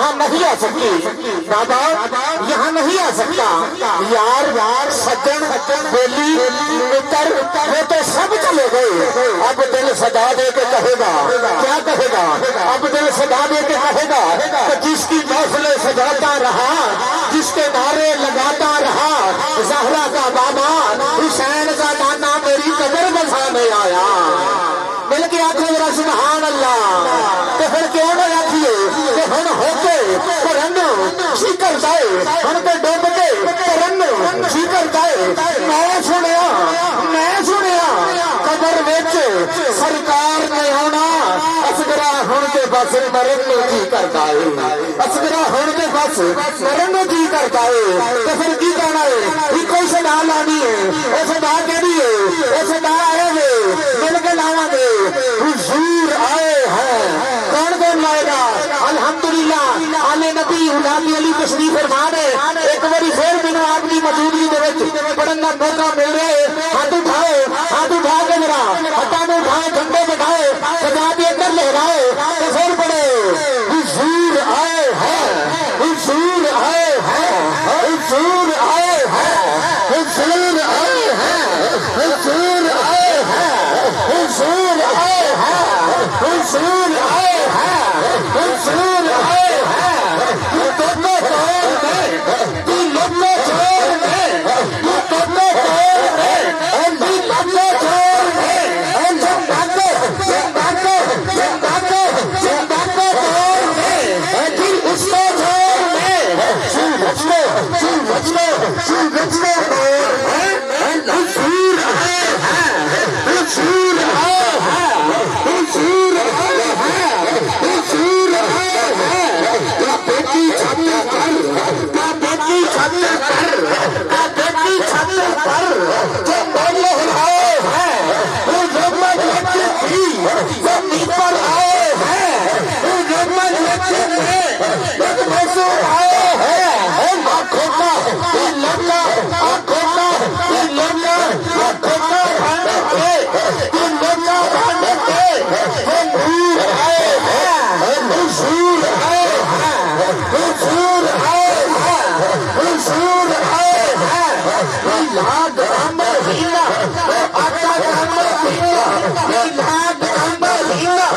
یہاں نہیں آ سکتی، بابا یہاں نہیں آ سکتا، یار سجن بیلی متر وہ تو سب چلے گئے، اب دل صدا دے کے کہے گا، کیا کہے گا؟ اب دل صدا دے کے کہے گا کہ جس کی محفل سجاتا رہا، جس کے نعرے لگاتا رہا، زہرا کا بابا حسین کا نانا میری قبر بسانے آیا، مل کے آخو میرا سبحان اللہ، تو پھر کیوں نہ آخیے کہ ہن ہو کے پرن جی کرتا ہے، ہن کے ڈوب کے پرن جی کرتا ہے، میں سنیا قبر وچ سرکار نے آنا، اصغرا ہن کے بس مرن نو جی کرتا ہے، اصغرا ہن کے بس مرن نو جی کرتا ہے، تو پھر کی کہنا ہے؟ کوئی صدا لانی ہے، وہ صدا کہڑی ہے؟ وہ صدا آئے گے مل کے لاواں گے، حضور آئے ہیں، کون کون لائے گا؟ الحمدللہ آلے نبی غلامی علی تشریف فرما ہے، ایک باری پھر مینوں آپ کی موجودگی دے وچ پڑھن دا موقع مل رہا ہے، ہاتھ اٹھا کے ذرا ہاتھاں نوں اٹھائے، جھنڈے بٹھائے، سجا کے اندر لہرائے، تو پھر پڑھے حضور آئے ہیں، حضور آئے ہیں، حضور آئے ہیں، حضور آئے ہیں، حضور آئے ہیں، حضور آئے ہیں، حضور آئے ہیں، حضور آئے ہیں، تو توڑ دے، تو لمبے چھوڑ دے، تو توڑ دے، اندھی لمبے چھوڑ دے، زندگے توڑ دے، دل اس کو چھوڑ دے، سورج میں حضور آئے ہیں، حضور آئے ہیں، حضور آئے ہیں، حضور آئے ہیں، کعبے کی چھت پر، کعبے کی چھت پر، کعبے کی چھت پر جھنڈے لہرائے ہیں، جو مجلس کی زمین پر آئے ہیں، جو مجلس میں ایک محسوس آئے ہیں، آنکھوں کا لمبا، آنکھوں کا لمبا، آنکھوں کا بھانے کے، لمبا بھانے کے، حضور آئے ہیں، حضور آئے ہیں، حضور آئے ہیں، حضور آئے ہیں، میلاد کا مہینہ، آقا کا مہینہ، میلاد کا مہینہ،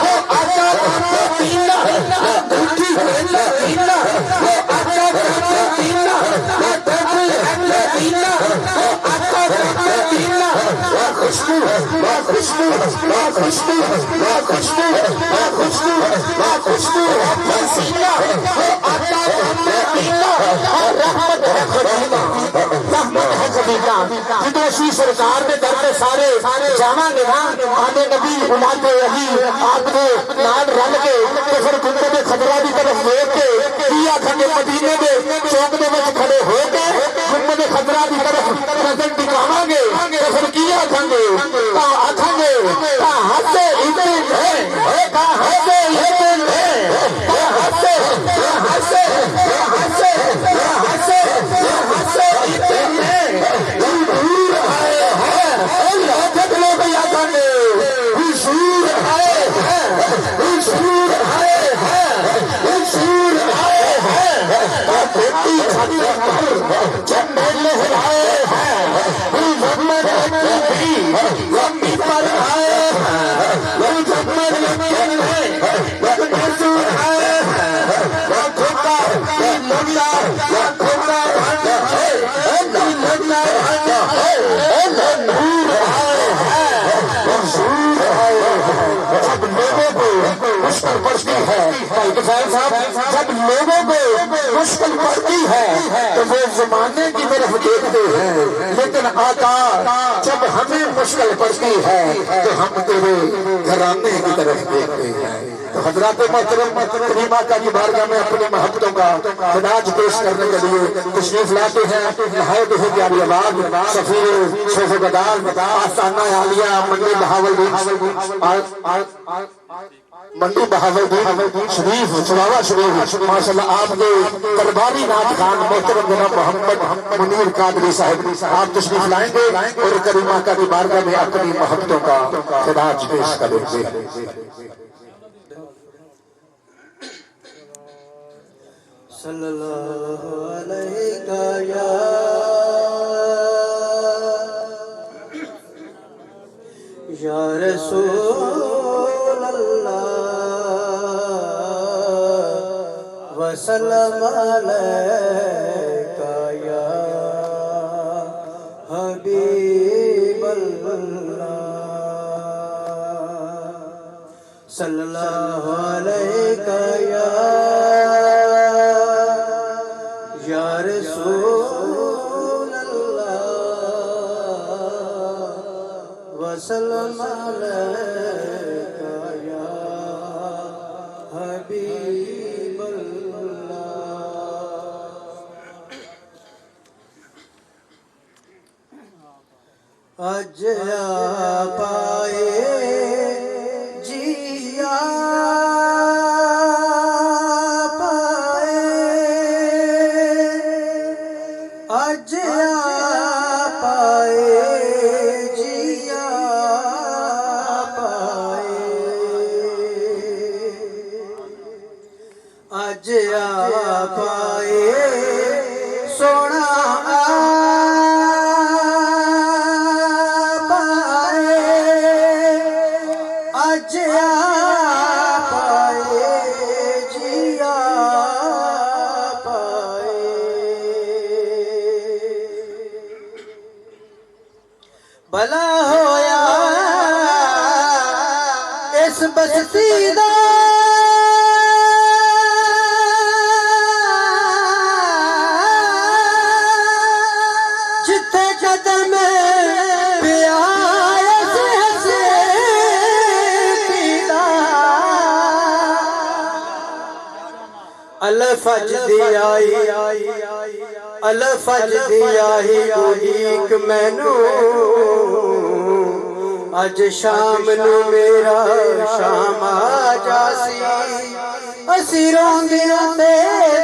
آقا کا مہینہ، انگوٹھی ہے مدینہ، آقا کا مدینہ، مدینہ، آقا کا مدینہ، خوشبو، خوشبو، خوشبو، خوشبو، خوشبو، خوشبو، پسینہ، آقا کا مدینہ، رحمت ہے خدیجہ، رحمت ہے خدیجہ، جدو اسی سرکار نے در کے سارے جانا نگاہ آنے نبی اولاد علی آپ نے نال رل کے تو پھر گنبد خضرا دی طرف دیکھ کے کیا کھڑے مدینے دے چوک دے وچ کھڑے ہو کے گنبد خضرا دی طرف نظر ٹکاواں گے تو پھر کیا آکھاں گے آکھاں گے ہسے اتن ہے ہسے اتن ہے ہسے ہسے ہسے ہسے ہسے اتن ہے حضور آئے ہیں لاکھ لوگ آکھاں گے حضور آئے ہیں حضور آئے ہیں حضور آئے ہیں بیٹی چھت پر جھنڈے لہرائے ہیں محمد نبی زمین پر آئے ہیں محمد نبی حضور آئے ہیں لاکھوں کا لمبا لاکھوں کا بھانڈا ہے لمبا بھانڈا ہے نور آئے ہیں حضور آئے ہیں جب لوگوں کو مشکل پڑتی ہے جب لوگوں کو مشکل پڑتی ہے تو وہ زمانے کی طرف دیکھتے ہیں لیکن آقا جب ہمیں مشکل پڑتی ہے تو ہم تیرے گھرانے کی طرف دیکھتے ہیں تو حضرات محترم کریم آقا کی بارگاہ میں اپنی محبتوں کا خراج پیش کرنے کے لیے تشریف لاتے ہیں نہایت ہی پیاری آواز سفیر شیخ بدار آستانہ عالیہ منڈی منڈی بہاولدین شریف چراوا شریف ماشاءاللہ آپ کے درباری نعت خان محترم جناب محمد منیر قادری صاحب آپ تشریف لائیں گے اور کریم آقا کی بارگاہ میں اپنی محبتوں کا خراج پیش کریں گے صلی اللہ علیہ یا رسول اللہ وسلم علیکہ یا حبیب اللہ صلی اللہ علیکہ یا رسول اللہ وسلم علیکہ یا حبیب اللہ اج پائے جیا اج پائے جیا پائے اج پائے سونا پائے اج پائے جیا بھلا ہویا اس بستی دا جتھے قدم پیا اس حسینی دا الفج دی آئی الفج دی آئی اڑیک مینوں اج شام نو میرا شام آ جاسی اسی روندیاں تے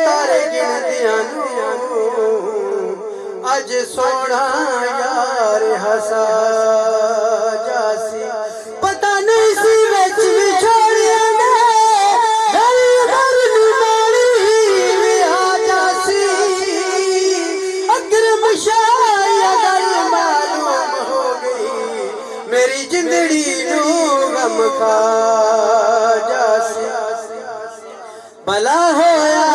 تارے گندیاں نو اج سونا یار ہسا جاسی پتہ نہیں سی وچ وچھوڑیاں نے گل گل نو ماری وی آ جاسی اکرم شاہ گل معلوم ہو گئی میری زندگی نو غم کھا جاسی بھلا ہویا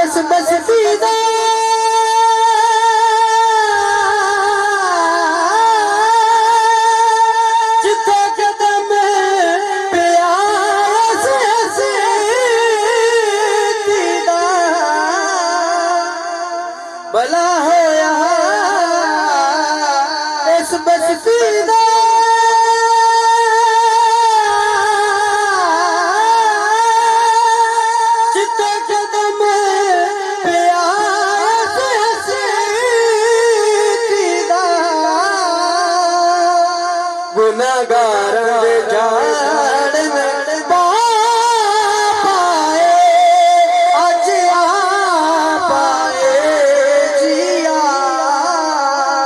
اس بستی دا جتھے قدم پیا اس حسینی دا بھلا ہویا اس بستی دا جتھے قدم پیا اس حسینی دا گناہگاراں دے جھاڑن پائے اج پائے جیا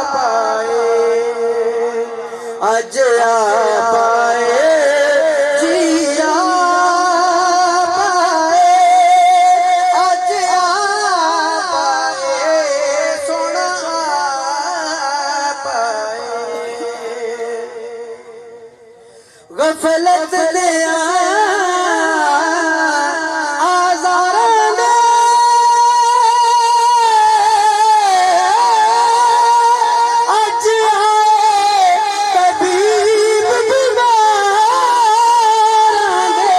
پائے اج پائے جیا پائے اج پائے سونا پائے غفلت دے آزاراں دے اج طبیب بیماراں دے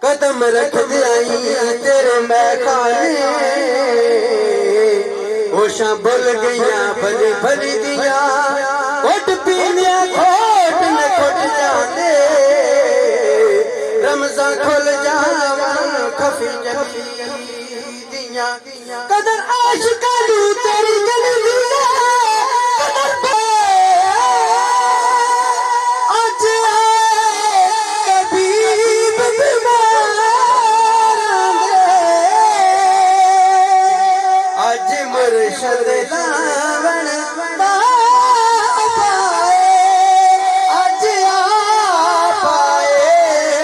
قدم رکھ دیائی تیرے میخانے ہوشاں بھل گئیاں بھلی بھلی دیاں گھٹ پینیاں کھوٹ نے کھٹ جانے رمضان کھل جاوان کھفی جلی دیاں قدر عاشقانو تیری گلی دیاں قدر اج طبیب بیماراں دے اج مرشد لاون پائے اج پائے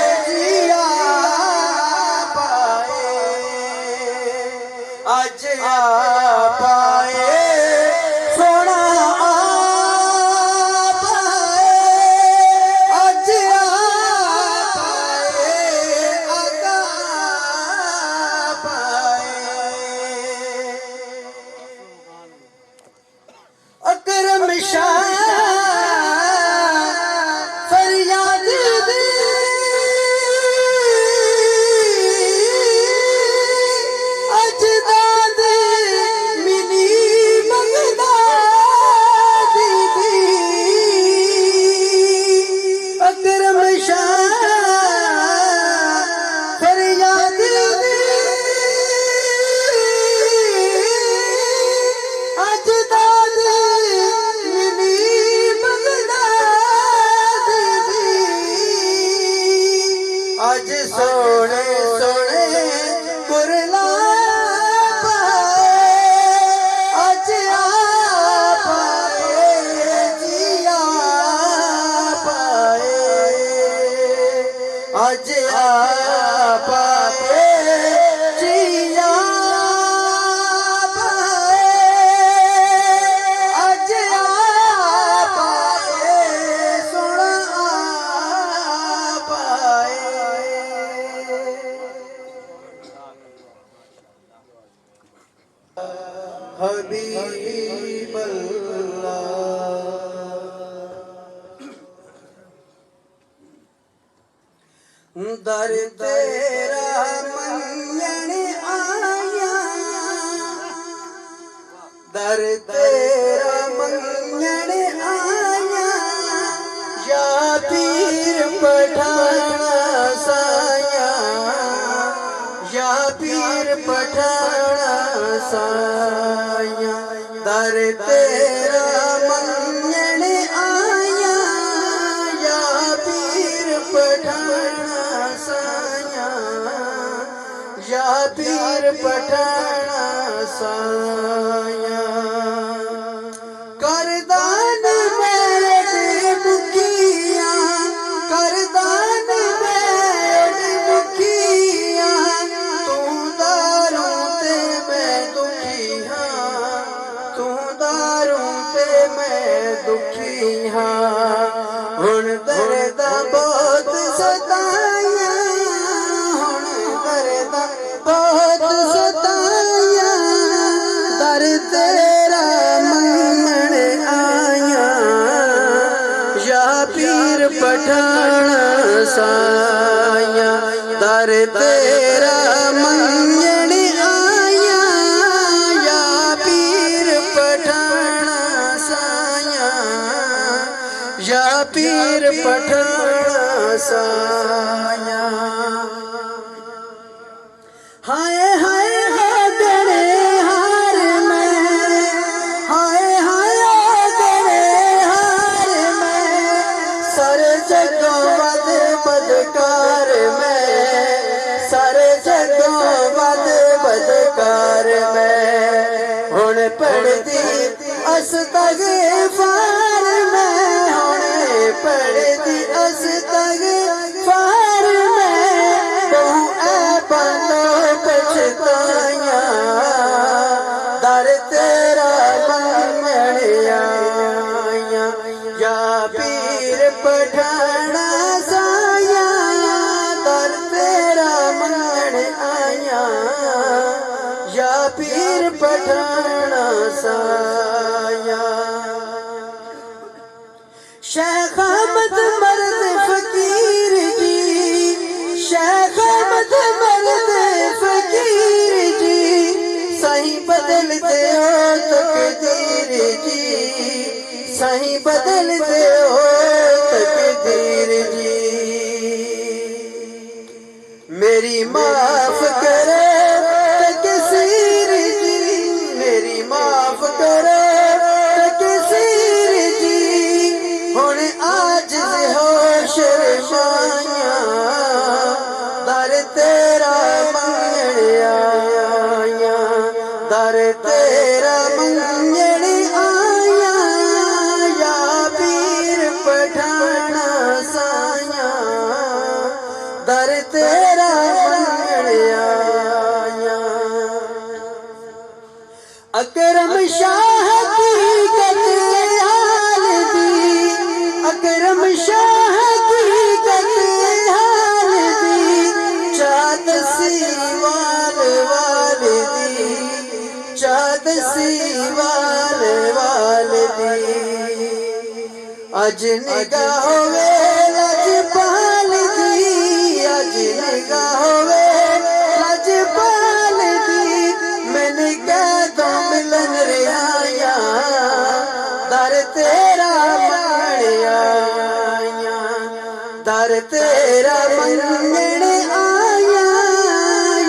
اج آپ آئے جیا حبیب اللہ در تیرا منگن آیا در تیرا منگن آیا یا پیر پٹھان سایا یا پیر پٹھان سایا در تیرا منگن آیا یا پیر پٹھان سایا یا پیر پٹھان سایا کردان میرے مکھیا کردان میرے مکھیا تو داروں تے میں دکھی ہاں تو داروں تے میں دکھی ہاں ہن درد بہت ستایا ہن درد بہت ستایا در تیرا منگن آیا یا پیر پٹھان سایا در تیرا منگن آیا یا پیر پٹھان سایا یا پیر پٹھان سایا ہائے ہائے گڑے ہار میں ہائے ہائے گڑے ہار میں سر جگوں ود بدکار میں سر جگوں ود بدکار میں ہن پڑھ دی استغفار میں ہن پڑھ دی استغفار میں بہو اے بندو پچھتایا در تیرا منگن آیا یا پیر پٹھان سایا در تیرا منگن آیا یا پیر پٹھان سایا شیخ احمد مرد فقیر جی شیخ احمد مرد فقیر جی صحیح بدلتے ہو تقدیر جی صحیح بدلتے ہو تقدیر جی میری معاف کرے تقصیر جی میری معاف کرے تقصیر جی ہن عاجز ہو شرمایا در تیرا منگن آیا در تیرا منگن آیا یا پیر پٹھان سایا در تیرا منگن آیا اکرم شاہ کی حال دی اکرم شاہ کی حال دی چاد سیوال والدی چاد سیوال والدی اج نگاہ ہوئے لج پال دی اج نگاہ ہوئے لج پال دی میں نگاہ تو ملن رہایا در تیرا منگن آیا در تیرا منگن آیا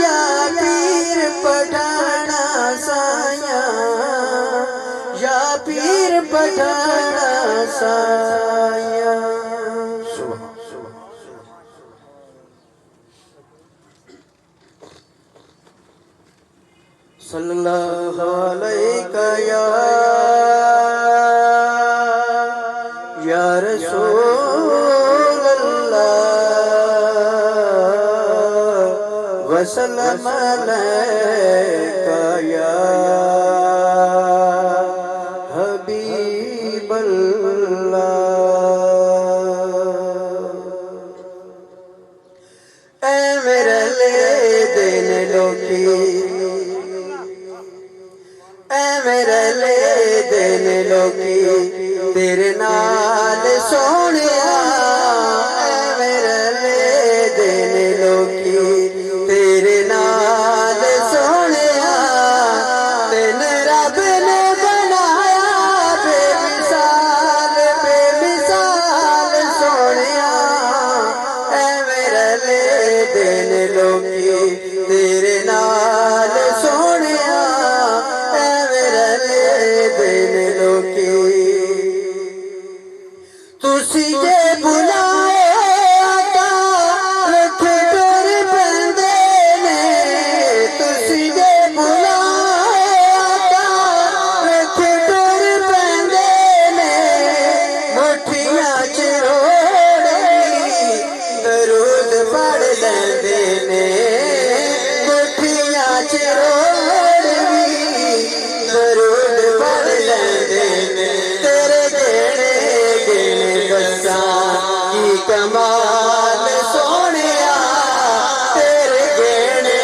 یا پیر پٹھان سایا یا پیر پٹھان سایا صلی اللہ علیہ یا رسول اللہ وسلم علیکہ یا حبیب اللہ۔ اے میرے دین لوکی، اے میرے دین لوکی تیرے نال سونیا، اے میرے دین لوکی تیرے نال سونیا، تین رب نے بنایا بے مثال سونیا، اے میرے دین لوکی تیرے نال سونیا، اے میرے دین لوکی تسی جے بلائے آقا رکھ کر بندے نے، تسی جے بلائے آقا رکھ کر بندے نے، مٹھیاں چ روڑی درود پڑھ لیندے نے، مٹھیاں چ روڑی درود پڑھ لیندے نے، تیرے گھنے گھنے دساں کی کمال سونیا، تیرے گھنے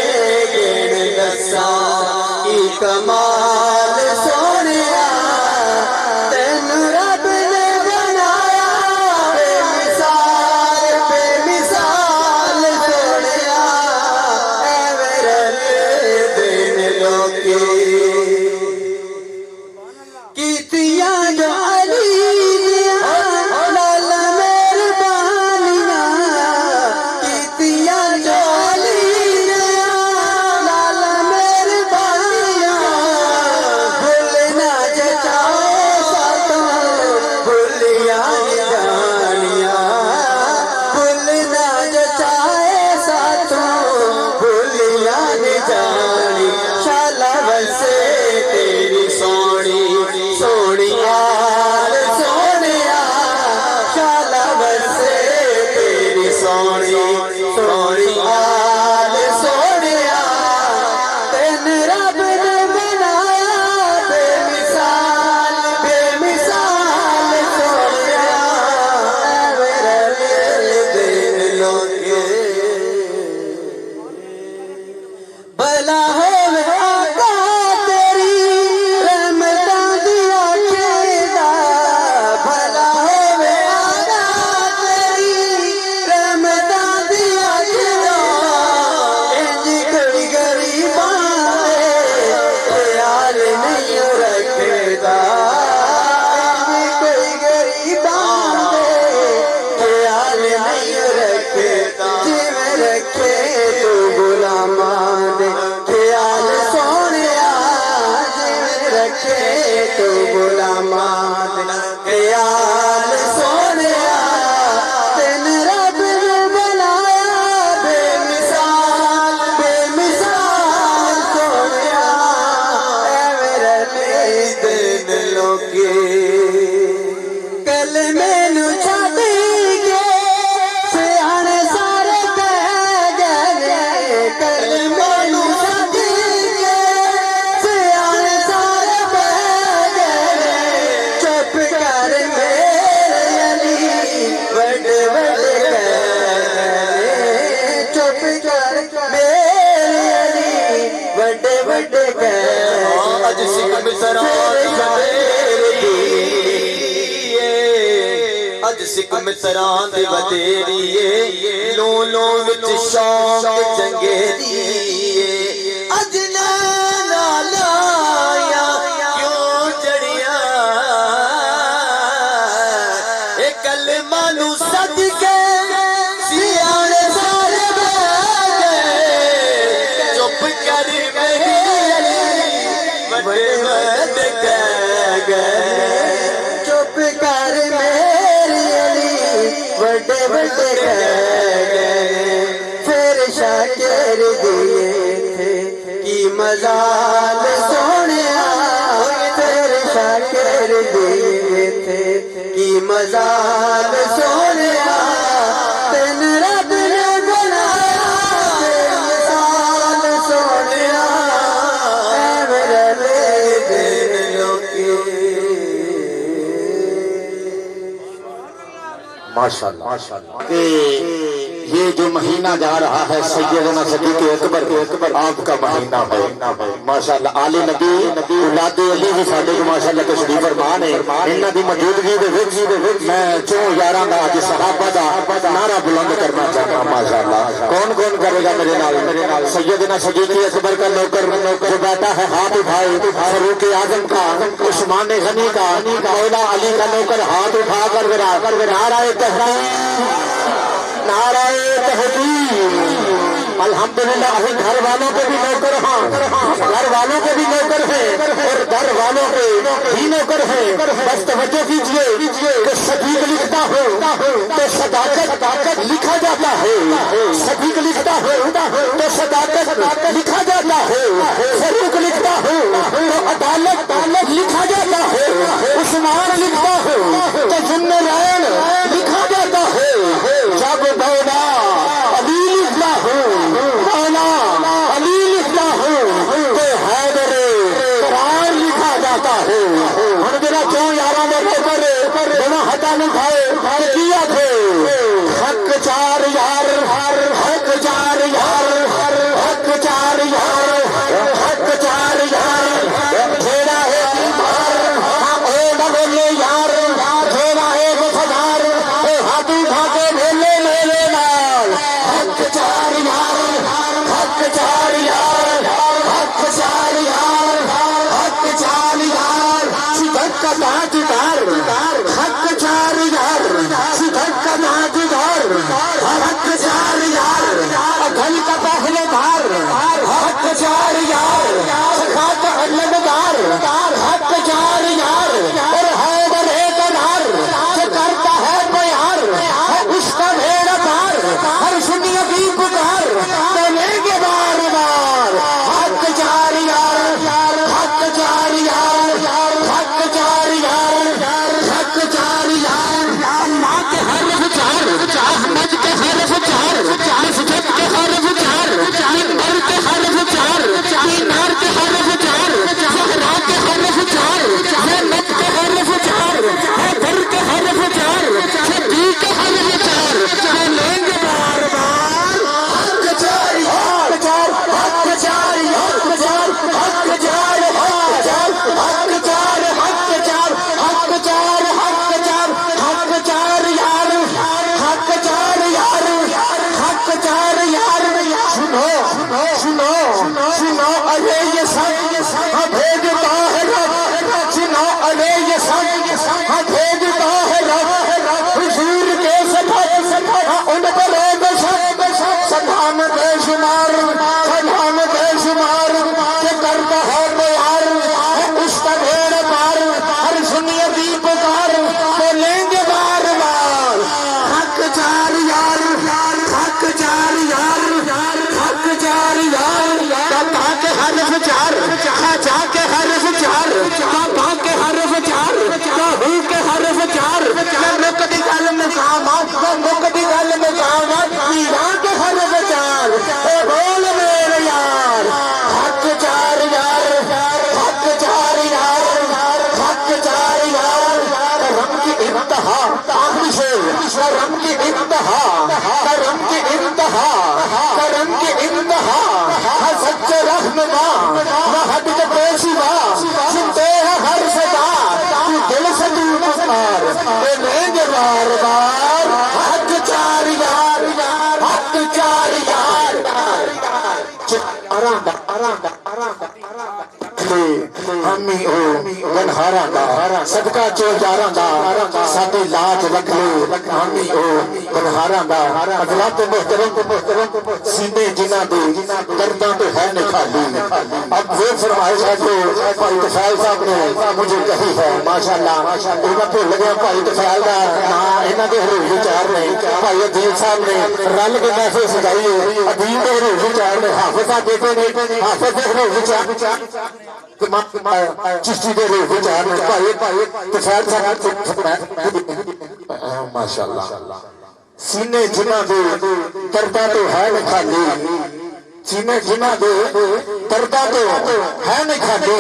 گھنے دساں کی کمال سونیا، تین رب نے بنایا بے مثال سونیا، اے میرے دین لوکی کیتیاں جو علی دیاں لال مہربانیاں، کیتیاں جو علی دیاں لال مہربانیاں، بھولنا جچائے ساتوں بھولیاں جانیاں، بھولنا جچائے ساتوں بھولیاں جانی، شالا وسے تیری سونی سونی آل سونیا، شالا وسے تیری سونی سونی آل سونیا، تین رب نے بنایا بے مثال سونیا، اے میرے دین لوکی بھلا ہووے آقا تیری رحمتاں دی آکھدا، بھلا ہووے آقا تیری رحمتاں دی آکھدا، انج کوئی غریباں دے خیال نہیں رکھدا، انج کوئی غریباں دے خیال نہیں رکھدا، جویں رکھے تو غلاماں دے خیال سونیا، جویں رکھے تو غلاماں دے خیال سونیا، تین رب نے بنایا بے مثال سونیا، اے میرے دین لوکی کلمے نوں چھڈ کے سیانے سارے کہہ گئے، کلمے نوں چھڈ کے سیانے سارے کہہ گئے، چپ کر میرے علی وڈے وڈے کہہ، چپ کر میرے علی وڈے وڈے کہہ، اج سکھ متراں اج سکھ متراں دی ودیری لو لو وچ شوق چنگیری، اج نانا لایا کیوں جڑیاں، اے کلمہ نوں سج کے سیانے سارے بہ گئے، چپ کر میری علی وڈے وڈے کہہ گئے، چپ کر میری علی وڈے وڈے کہہ گئے، پھر شاکر دیے تھے کی مزال سونیا، پھر شاکر دیے تھے کی مزال سونیا، تین رب نے بنایا بے مثال ماشاءاللہ کہ یہ جو مہینہ جا رہا ہے سیدنا صدیق اکبر آپ کا مہینہ ہے ماشاءاللہ آل نبی اولاد علی بھی ساڈے کو ماشاءاللہ تشریف فرما نے انہاں دی موجودگی دے وچ میں چوں یاراں دا اج صحابہ دا نعرہ بلند کرنا چاہتا ہوں ماشاءاللہ کون کرے گا میرے نال سیدنا صدیق اکبر کا نوکر جو بیٹا ہے ہاتھ اٹھائے فاروق اعظم کا عثمان غنی کا مولا علی کا نوکر ہاتھ اٹھا کر نعرہ تحریر نعرہ تحریر الحمدللہ ابھی گھر والوں کے بھی نوکر ہیں گھر والوں کے بھی نوکر ہیں اور در والوں کے بھی نوکر ہیں بس توجہ کیجئے کہ صدیق لکھتا ہو تو صداقت لکھا جاتا ہے صدیق لکھتا ہو تو صداقت لکھا جاتا ہے فاروق لکھتا ہو تو عدالت لکھا جاتا ہے عثمان لکھتا ہو تو ذوالنورین لکھا جاتا ہے جب مولا علی لکھتا ہو مولا علی لکھتا ہو تو حیدر قرار لکھا جاتا ہے ہم جنا کیوں یاراں دے نوکر بنا ہٹا نہیں کھائے کیا تھے حق چار یار حق چار یار حق چار یار حق چار یار جیڑا ہے بیمار او نہ بولے یار جیڑا ہے وفادار ہاتھ اٹھا کے بولے میرے نال حق چار یار حق چار یار حق چار یار حق چار یار صدق کا تاجدار حق چار یار صدق کا تاجدار حق چار یار اگل کا پہلے دار حق چار یار سخاوت علمدار حق چار یار اور حیدر قرار جو کرتا ہے پیار اس کا بھیڑا پار ہر سنی کی پکار بولیں گے بار بار حق چار یار حق چار یار حق چار یار حق چار یار اللہ کے حرف چار احمد کے حرف چار مسجد کے حرف چار منبر کے حرف چار مینار کے حرف چار زہرا کے حرف چار زینب کے حرف چار حیدر کے حرف چار صدیق کے حرف چار بولیں گے بار بار حق چار حق چار حق چار حق چار حق چار حق چار حق چار حق چار حق چار حق چار حق چار یار حق چار یار حق چار یار سنو سنو سنو ارے یہ سب بھیجتا ہے رب سنو ارے یہ سب بھیجتا ہے رب حضور کے سبب ان پر سلام بے شمار سلام بے شمار کہ کرتا ہے پیار اس کا بھیڑ پار ہر سنیے کی پکار بولیں گے بار بار حق چار یار حق چار یار حق چار یار کہا کے حرف چار جا کے حرف چار کہا کے حرف چار کہو کے حرف چار مک دی گل مقامات مک دی گل مقامات پیران کے حرف چار اے بول میرے یار حق چار یار حق چار یار حق چار یار کرم کی انتہا آخری شعر کرم کی انتہا کرم کی انتہا کرم کی انتہا سچ رہنما وحد کے پیشوا سنتے ہیں ہر صدا تو دل سے تو پکار لیں گے بار بار حق چار یار حق چار یار آرام دا آرام دا آرام دا ہمی ہو گنہارا دا صدقہ چوجارا دا ساتھی لاج رکھ لو ہمی ہو گنہارا دا حضرات محترم سینے جنہ دے درداں تو ہے نکھالی اب وہ فرمائش ہے جو بھائی تفیل صاحب نے مجھے کہی ہے ماشاءاللہ انہاں پہ لگے بھائی تفیل دا انہاں دے حروف چار نے بھائی عدیل صاحب نے رل کے محفل سجائی ہے عدیل دے حروف چار نے حافظ صاحب دیتے نے حافظ دے حروف چار چشتی دے روح چار پائے تفیل صاحب ماشاءاللہ سینے جنہ دے دردہ تو ہے نہ خالی سینے جنہ دے دردہ تو ہے نہ خالی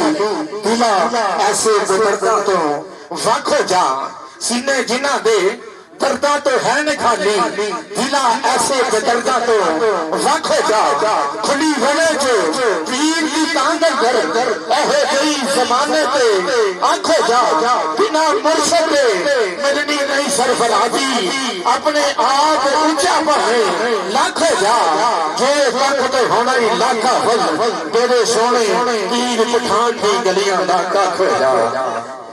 دلا ایسے دردہ تو وق ہو جا سینے جنہ دے دردہ تو ہے نہیں خالی دلا ایسے کہ دردہ تو وقت جا کھلی ہونے جو پیر کی تانگل گر اہے گئی زمانے پہ آنکھیں جا بنا مرشد ملنی نہیں سرفرازی اپنے آپ اونچا بڑھے لاکھیں جا جو وقت ہونا ہی لاکھا فضل میرے سونے پیر پٹھان کی گلیاں لاکھا کھو جا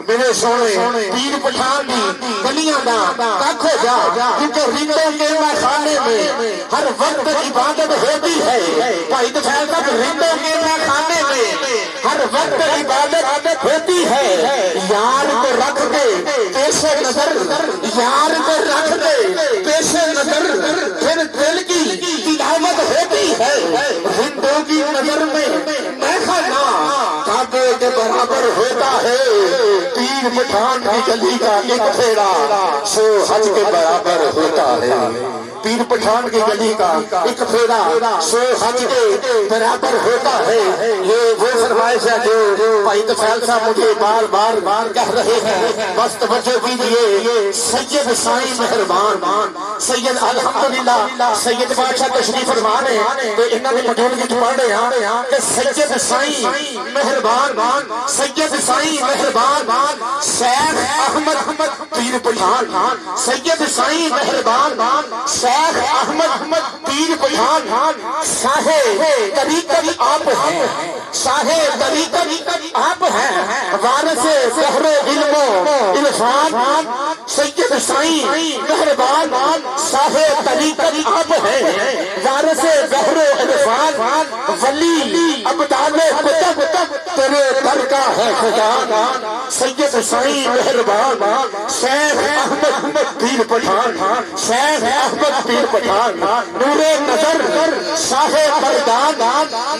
میرے سونے پیر پٹھان کی گلیاں دا کھو جا کیونکہ رندوں کے خانے میں ہر وقت عبادت ہوتی ہے بھائی دفعہ صاحب رندوں کے خانے میں ہر وقت عبادت ہوتی ہے یار کو رکھ دے پیش نظر یار کو رکھ دے پیش نظر پھر دل کی تلاوت ہوتی ہے رندوں کی نظر میں میں خانہ کعبے کے برابر ہوتا ہے پیر پٹھان کی گلی کا ایک پھیرا سو حج کے برابر ہوتا ہے پیر پٹھان کی گلی کا ایک پھیرا سو حج کے برابر ہوتا ہے یہ وہ فرمائش ہے جو بھائی طفیل صاحب مجھے بار بار کہہ رہے ہیں بس توجہ کیجیے سید سائیں مہربان سید الحمدللہ سید بادشاہ تشریف فرما ہیں تو انہوں نے مجھول کی پڑھ رہے ہیں کہ سید سائیں مہربان سید سائیں مہربان شیخ احمد پیر پٹھان سید سائیں مہربان شیخ احمد پیر پٹھان شاہ طریقت آپ ہیں شاہ طریقت آپ ہیں وارث بحر علم و عرفان سید سائیں مہربان شاہ طریقت آپ ہیں وارث بحر عرفان ولی ابدال کتب تیرے در کا ہے خدا سید سائیں مہربان شیخ احمد پیر پٹھان شیخ احمد پیر پٹھان نور نظر شاہ مردان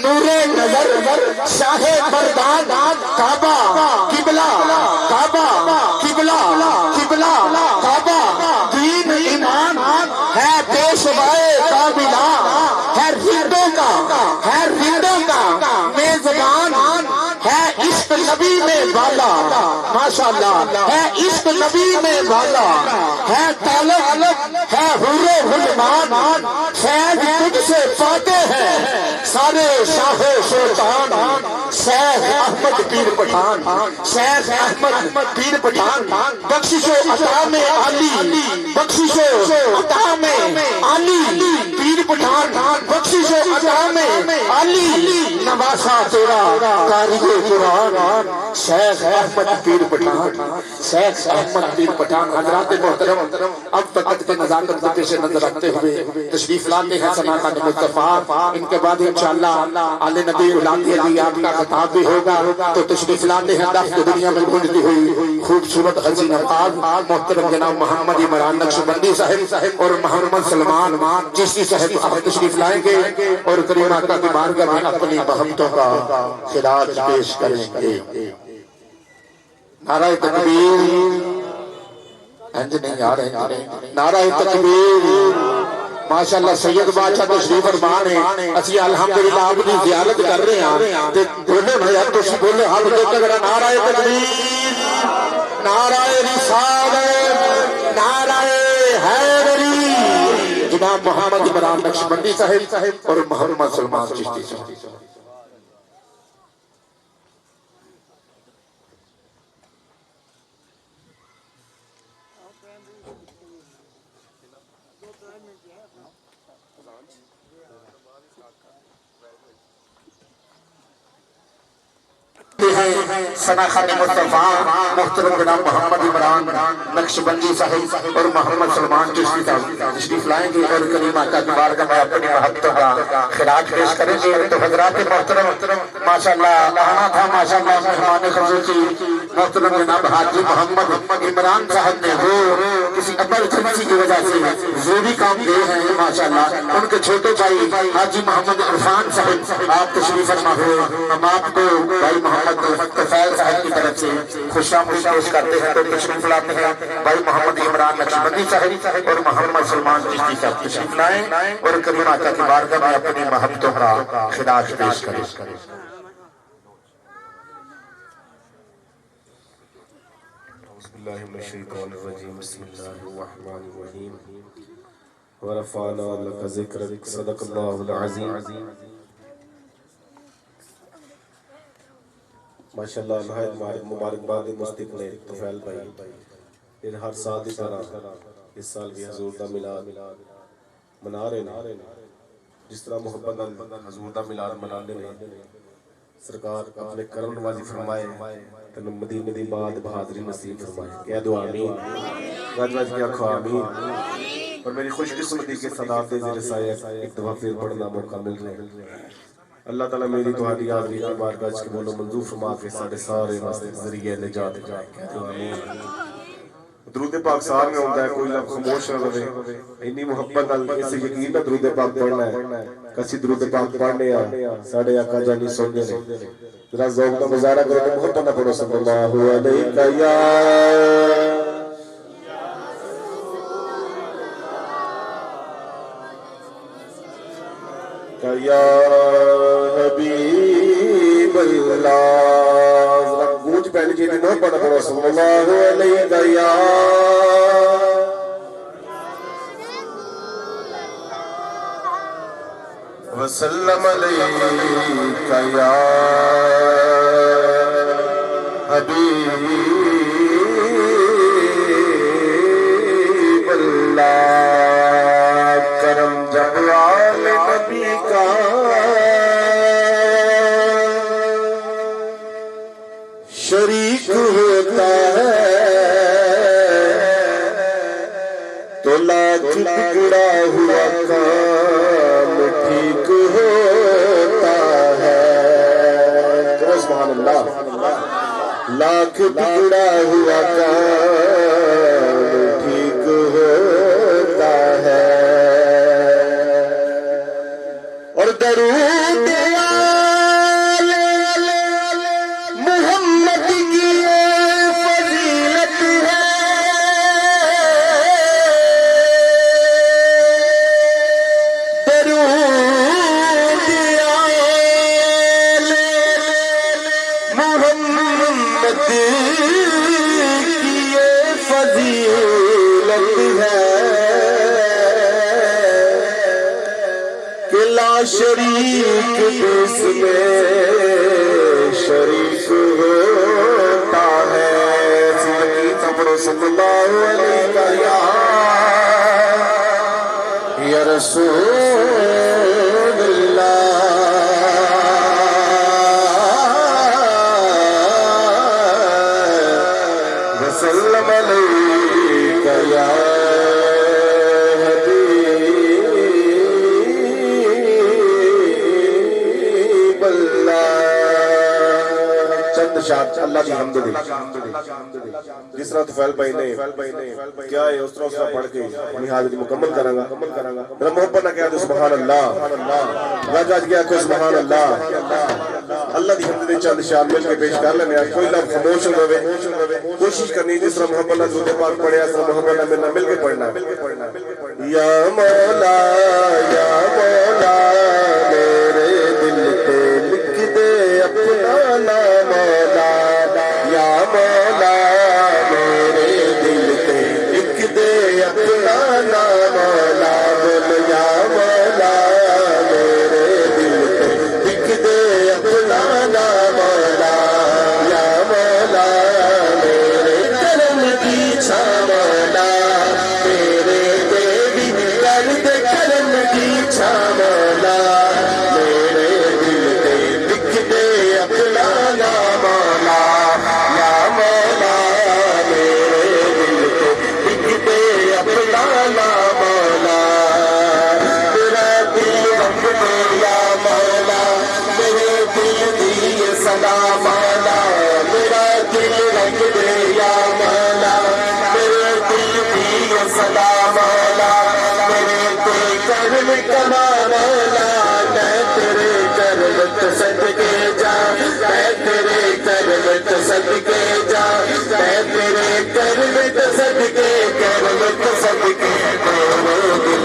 نور نظر شاہ مردان کعبہ قبلہ کعبہ قبلہ قبلہ کعبہ دین ایمان ہے پیشوائے کاملہ ہے رندوں کا میزبان ہے عشق نبی میں بالا ماشاءاللہ ہے عشق نبی میں بالا ہے طالب ہے حور و غلمان فیض تجھ سے پاتے ہیں سارے شاہ سلطان شیخ احمد پیر پٹھان شیخ احمد پیر پٹھان بخشش و عطا میں عالی بخشش و عطا میں عالی پیر پٹھان بخشش و عطا میں عالی نواسا تیرا قاری قرآن شیخ احمد پیر پٹھان شیخ احمد پیر پٹھان حضرات محترم اب وقت کے نزاکت کو پیش نظر رکھتے ہوئے تشریف لاتے ہیں سناخان مصطفیٰ ان کے بعد انشاءاللہ آل نبی اولاد علی آپ کا خطاب بھی ہوگا تو تشریف لاتے ہیں دفت دنیا میں گونجتی ہوئی خوبصورت حسین الفاظ محترم جناب محمد عمران نقشبندی صاحب اور محمد سلمان چشتی صاحب آپ تشریف لائیں گے اور کریم آقا کی بارگاہ میں اپنی محبتوں کا خراج پیش کریں گے نعرہ تکبیر انج نہیں آ رہے نعرہ تکبیر ماشاءاللہ سید بادشاہ تشریف فرما ہیں اسی الحمدللہ آپ کی زیارت کر رہے ہیں تے بولے بھائی آپ تسی بولے ہاتھ دے کے ذرا نعرہ تکبیر نعرہ رسالت نعرہ حیدری جناب محمد عمران نقشبندی صاحب اور محمد سلمان چشتی صاحب سناخان مصطفیٰ محترم جناب محمد عمران نقشبندی صاحب اور محمد سلمان چشتی صاحب تشریف لائیں گے اور کریم آقا کی بارگاہ میں اپنی محبتوں کا خراج پیش کریں گے تو حضرات محترم ماشاءاللہ آنا تھا ماشاءاللہ مہمان خصوصی محترم جناب حاجی محمد عمران صاحب نے وہ کسی ایمرجنسی کی وجہ سے ضروری کام دے ہیں ماشاءاللہ ان کے چھوٹے بھائی حاجی محمد عرفان صاحب آپ تشریف فرما ہوئے ہم آپ کو بھائی محمد طفیل صاحب کی طرف سے خوش آمدید پیش کرتے ہیں تو تشریف لاتے ہیں بھائی محمد عمران نقشبندی صاحب اور محمد سلمان چشتی صاحب تشریف لائیں اور کریم آقا کی بارگاہ میں اپنی محبتوں کا خراج پیش کریں باللہ من الشیطان الرجیم بسم اللہ الرحمن الرحیم ورفعنا لک ذکرک صدق اللہ العظیم ماشاءاللہ نہایت مبارکباد مستقبل طفیل بھائی پھر ہر سال کی طرح اس سال بھی حضور دا میلاد منا رہے ہیں جس طرح محبت حضور دا میلاد منا رہے ہیں سرکار اپنے کرم نوازی فرمائے تنو مدینے دی بعد بہادری نصیب فرمائے کہہ دو آمین گج کیا کھو آمین اور میری خوش قسمتی کے صدات دے زیر سایہ ایک دفعہ پھر پڑھنا موقع مل رہے ہیں اللہ تعالیٰ میری تمہاری آدمی کی بارگاہ کے بولو منظور فرما کے سارے واسطے ذریعہ نجات جائے کہہ دو آمین درود پاک سار میں ہوتا ہے کوئی لفظ خاموش نہ رہے اتنی محبت اسے یقین نہ درود پاک پڑھنا ہے کسی درود پاک پڑھنے ساڑھے آقا جانی سننے نے ذرا ذوق کا مظاہرہ کرو کہ محبت نہ پڑھو صلی اللہ علیہ یا یا حبیب اللہ ذرا گونج پہلی چیزیں نہ پڑھنا پڑھو صلی اللہ علیہ یا وسلم علیک یا حبیب اللہ کرم جلال نبی کا شریک ہوتا ہے تو لاکھ ٹکڑا ہوا کام ٹھیک ہوتا ہے سبحان اللہ لاکھ ٹکڑا ہوا کام ٹھیک ہوتا ہے اور درود محمد کی فضیلت ہے درود محمد کی فضیلت ہے کہ لا شریک اس میں شریک ہوتا ہے صلی اللہ علیہ یا رسول اللہ وسلم علیہ یا شاد اللہ کی حمد دے جس طرح طفیل بھائی نے کیا ہے اس طرح پڑھ کے اپنی حاضری مکمل کریں گا میرا محبت نہ کہا تو سبحان اللہ راجہ کیا کہ سبحان اللہ اللہ کی حمد دے چند شاد مل کے پیش کر لینے کوئی لفظ خاموش نہ رہے کوشش کرنی جس طرح محبت نہ درود پاک پڑھے اس طرح محبت نہ مل کے پڑھنا یا مولا میرے دل پہ لکھ دے اپنا نام یا مولا میرے دل پہ لکھ دے اپنا نام بول یا مولا میرے دل پہ لکھ دے اپنا نام یا مولا میرے کرم کی چھاں مولا میرے دیوی کر دے کرم کی چھاں مولا میرے دل پہ لکھ دے اپنا نام یا مولا میرے دل پہ لکھ دے اپنا نام میرا دل رکھ دے یا مولا میرے دل دی صدا مولا میرا دل رکھ دے یا مولا میرے دل دی صدا مولا میرے تے کرم کما مولا میں تیرے کرم صدقے جا میں تیرے کرم صدقے جا میں تیرے کرم صدقے میرے دل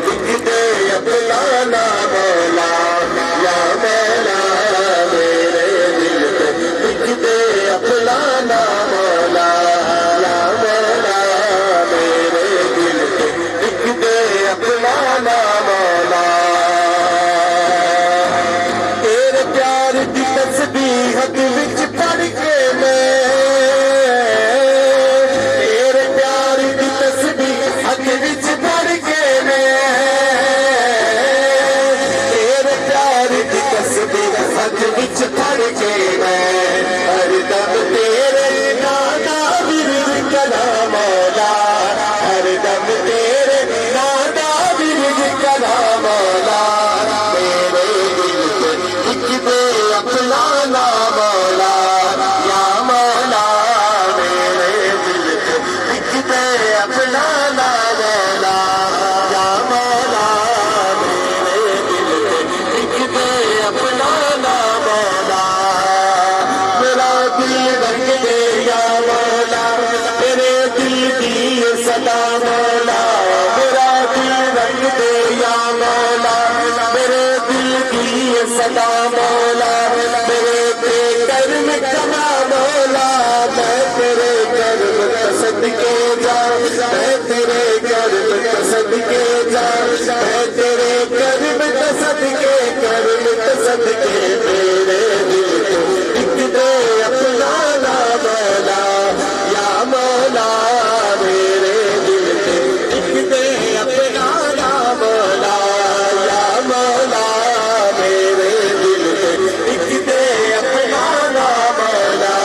لکھ دے اپنا نام مولا یا مولا میرے دل پہ لکھ دے اپنا نام مولا یا صدا مولا میرے بے کرم کما مولا میں تیرے کرم کا صدقے جاؤں میں تیرے کرم کا صدقے جاؤں میں تیرے کرم کا صدقے میرے دل کو لکھ دے اپنا نام مولا یا مولا میرے دل کو لکھ دے اپنا نام مولا یا مولا میرے دل کو لکھ دے اپنا نام مولا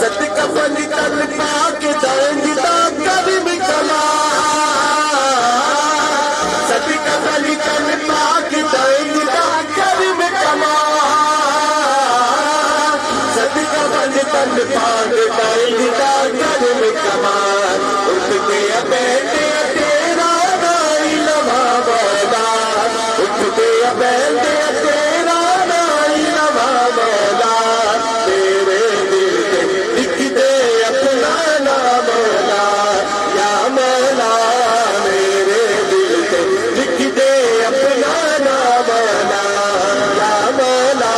صدقہ بن کر پاک دیں گا کرم کما صدقہ بن کر پاک دیں گا کرم کما صدقہ بن کر پاک دیں گا کرم کما اٹھ گیا بیٹے تیرا نائی لمحہ مولا اٹھ گیا بیٹے تیرا نائی لمحہ مولا میرے دل کے لکھ دے اپنا نام مولا یا مولا میرے دل کے لکھ دے اپنا نام مولا یا مولا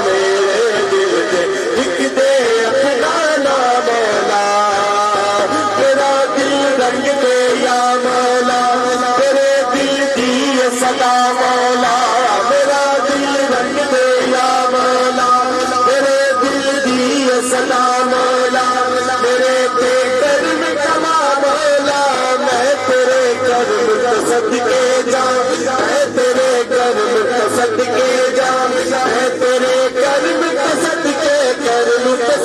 میرے دل کے لکھ دے اپنا نام مولا میرا دل رنگ دے یا مولا میرے دل کی صدا مولا میرا دل رنگ دے یا مولا میرے دل کی صدا مولا میرے بے کرم کما مولا میں تیرے کرم کا صدقے جاؤں میں تیرے کرم کا صدقے جاؤں میں تیرے کرم کا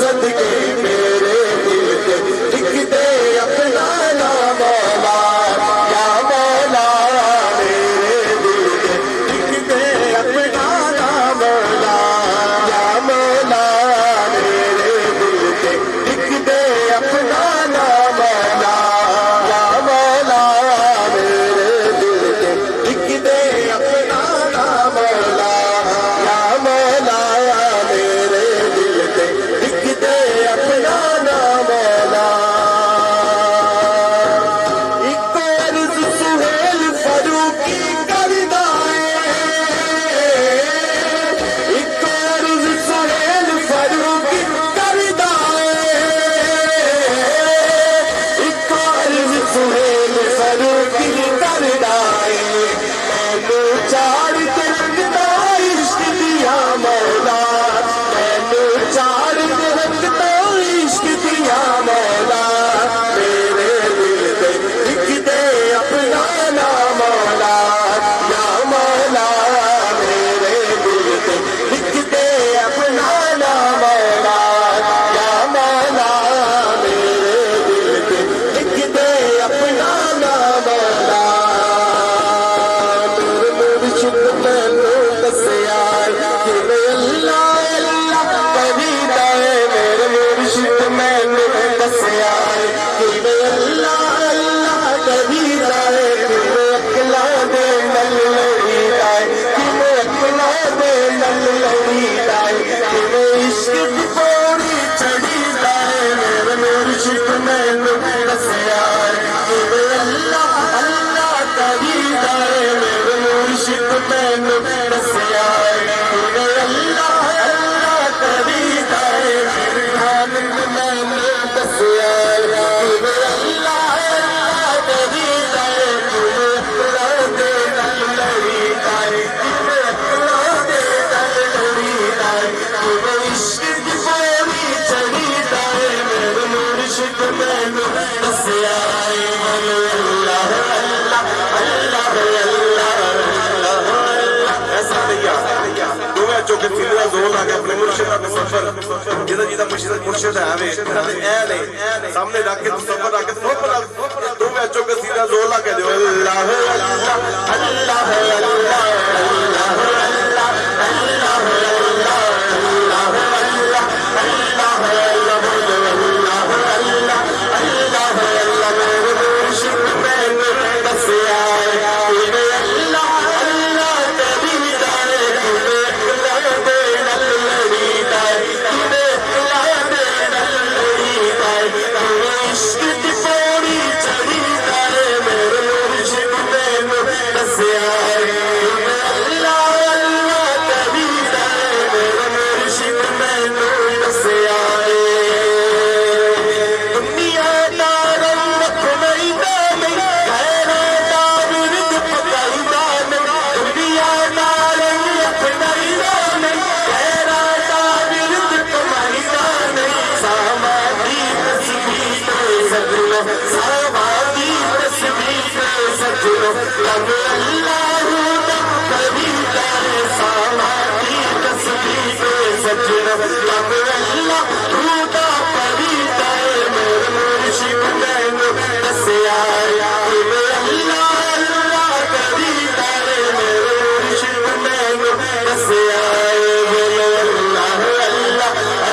صدقے میرے دل کے لکھ دے اپنا نام مولا یا مولا میرے دل کے لکھ دے اپنا نام مولا یا مولا میرے دل کے لکھ دے اپنا نام مولا یا مولا میرے دل کے لکھ دے اپنا نام مولا یا مولا میرے دل کے لکھ دے اپنا نام مولا ایک عرض سہیل فاروقی کردا ایک عرض سہیل فاروقی کردا ایک عرض سہیل فاروقی کردا مینوں چاڑ کے رکھدا عشق دیا مولا مینوں چاڑ کے رکھدا عشق دیا مولا میرے دل کے لکھ دے اپنا نام مولا یا مولا میرے دل کے لکھ دے اپنا نام مولا یا مولا میرے دل کے لکھ دے اپنا نام مولا میرے مرشد مینوں دسیا کہ اللہ اللہ کریدا ہے میرے مرشد مینوں دسیا کہ اللہ اللہ کریدا ہے کہ اکلا دے نل لڑیدا ہے کہ اکلا دے نل لڑیدا ہے کہ عشق دی پوڑی چڑھیدا ہے میرے مرشد مینوں دسیا کہ اللہ اللہ کریدا ہے میرے مرشد مینوں دسیا کہ اللہ اللہ کریدا ہے میرے آنند مینوں دسیا کہ اللہ اللہ کریدا ہے کہ اکلا دے نل لڑیدا ہے کہ اکلا دے نل لڑیدا ہے کہ عشق دی پوڑی چڑھیدا ہے میرے مرشد مینوں دسیا اللہ اللہ اللہ ایسا دونوں چوکے سینے کا زور لا کے اپنے مرشد کا سفر جہاں جہاں مرشد ہے سامنے رکھ کے سفر رکھ کے دونوں چوکے سینے کا زور لا کے دیو اللہ اللہ اللہ عشق دی پوڑی چڑھی میرے مرشد لب اللہ کبھی کرے ساما کی تصویر سجن لب اللہ رودا کبھی کرے میرے مرشد میں دسیا اللہ اللہ کبھی کرے میرے مرشد میں دسیا اللہ اللہ اللہ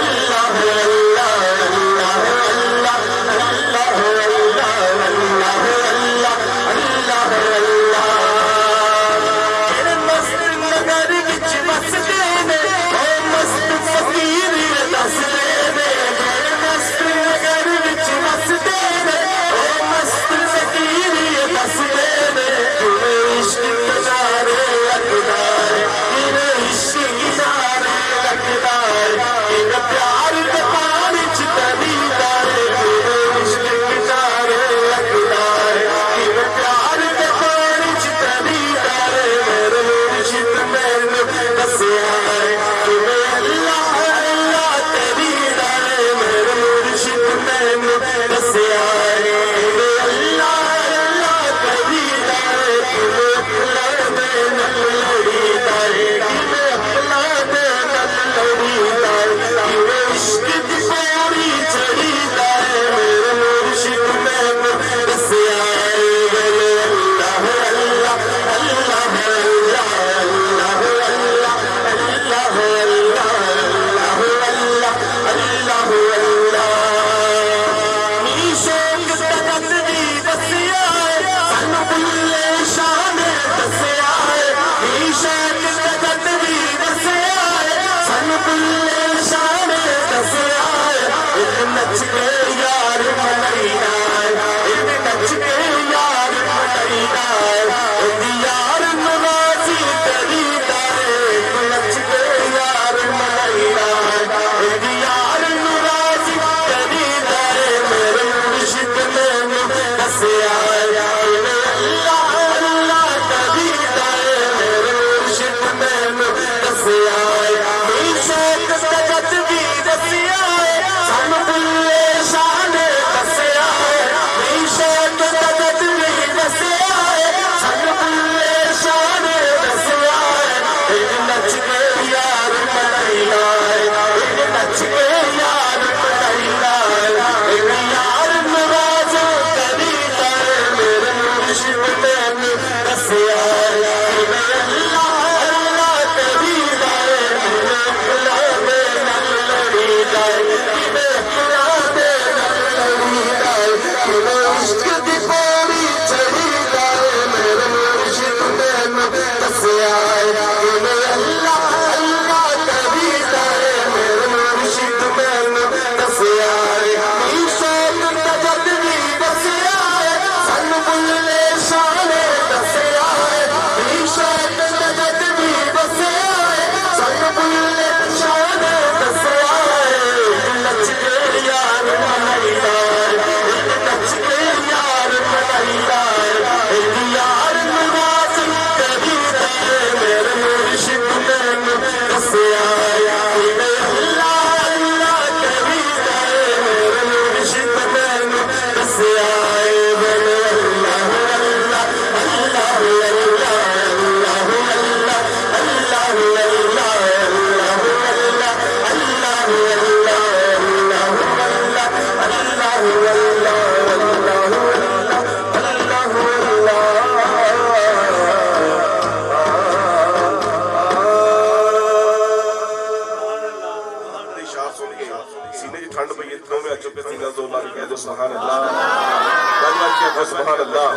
سبحان اللہ سبحان اللہ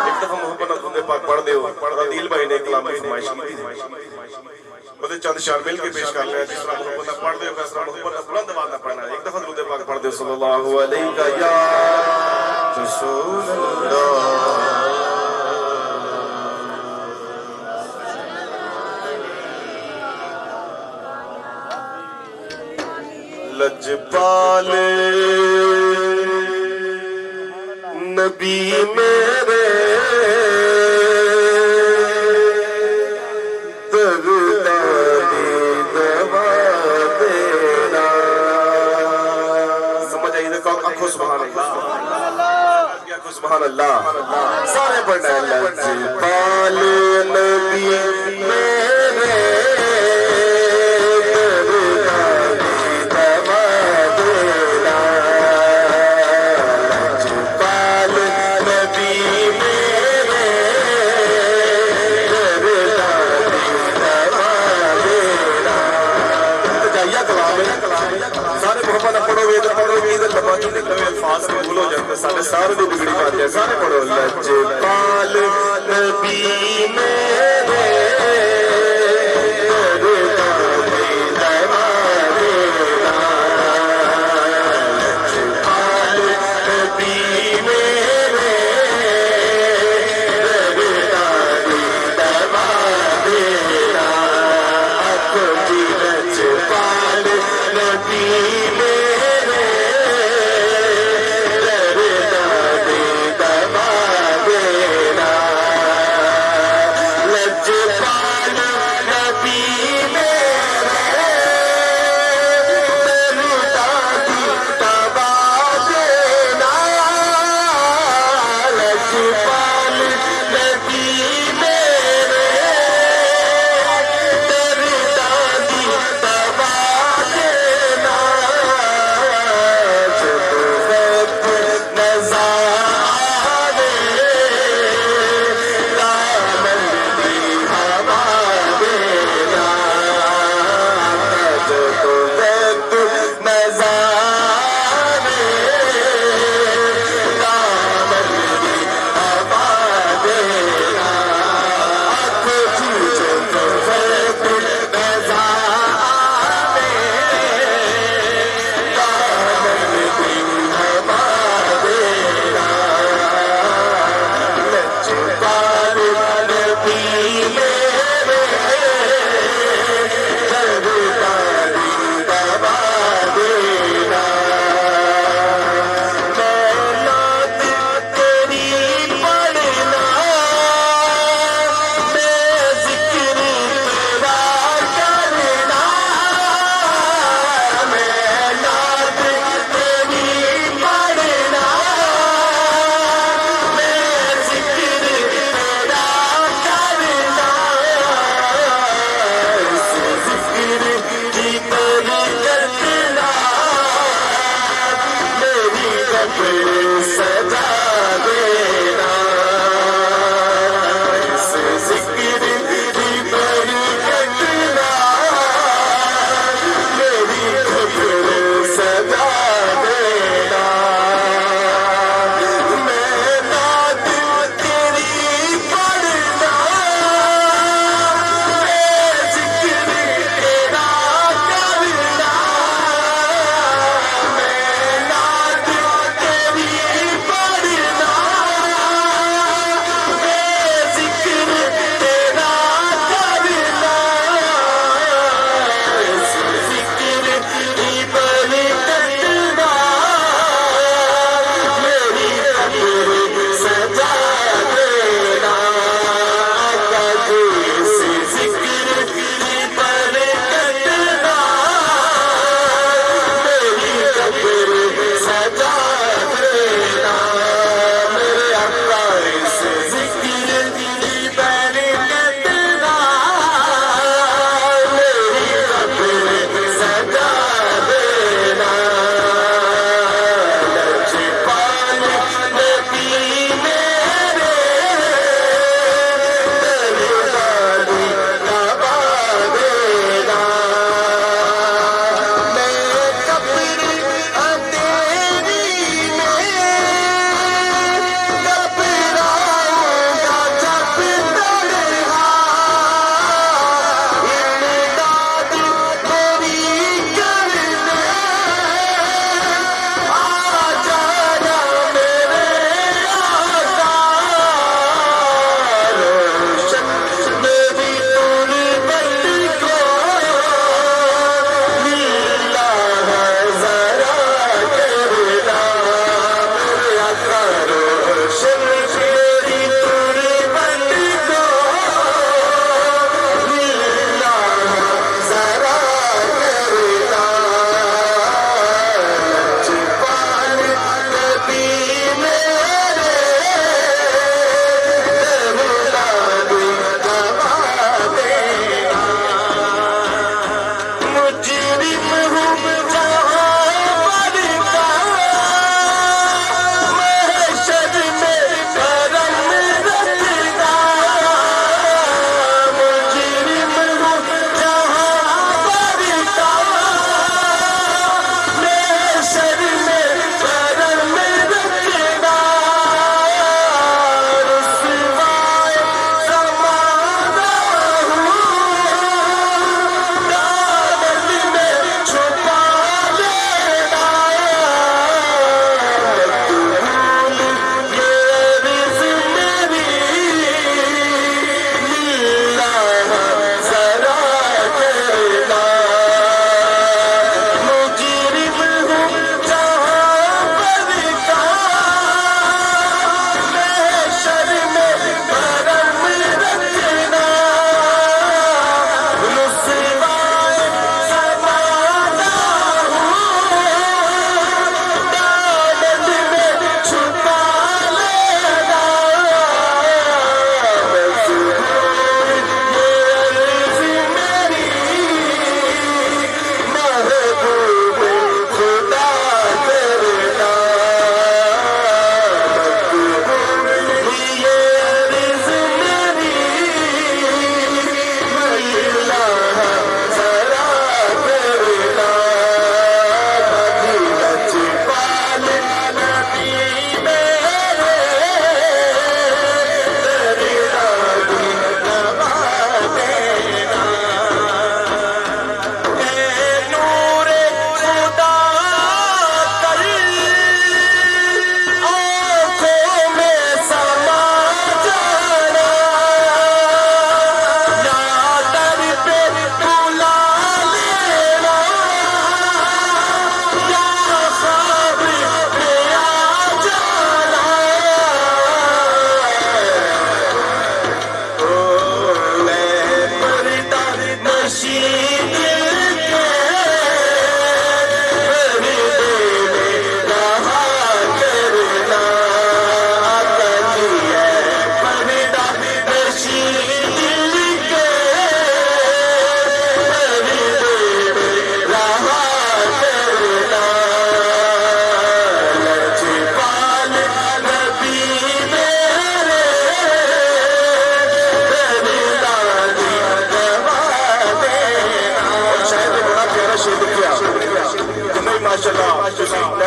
ایک دفعہ محبت نظر پاک پڑھ دے عدیل بھائی نے کلام کی فرمائش کی بہت چند شعر مل کے پیش کر لیا جس طرح محبت نہ پڑھ دے ہو اس طرح محبت نہ بلند آواز نہ پڑھنا ایک دفعہ درود پاک پڑھ دے صلی اللہ علیہ یا رسول اللہ لجپالے نبی میرے ترداری دوا دینا سمجھ آئیے دیکھو آنکھوں سبحان اللہ سبحان اللہ سارے پڑھنا لجپال نبی میرے الفاظ قبول ہو جاتے سارے سارے بھی بگڑی بات ہے سارے پڑھو لجپال نبی میرے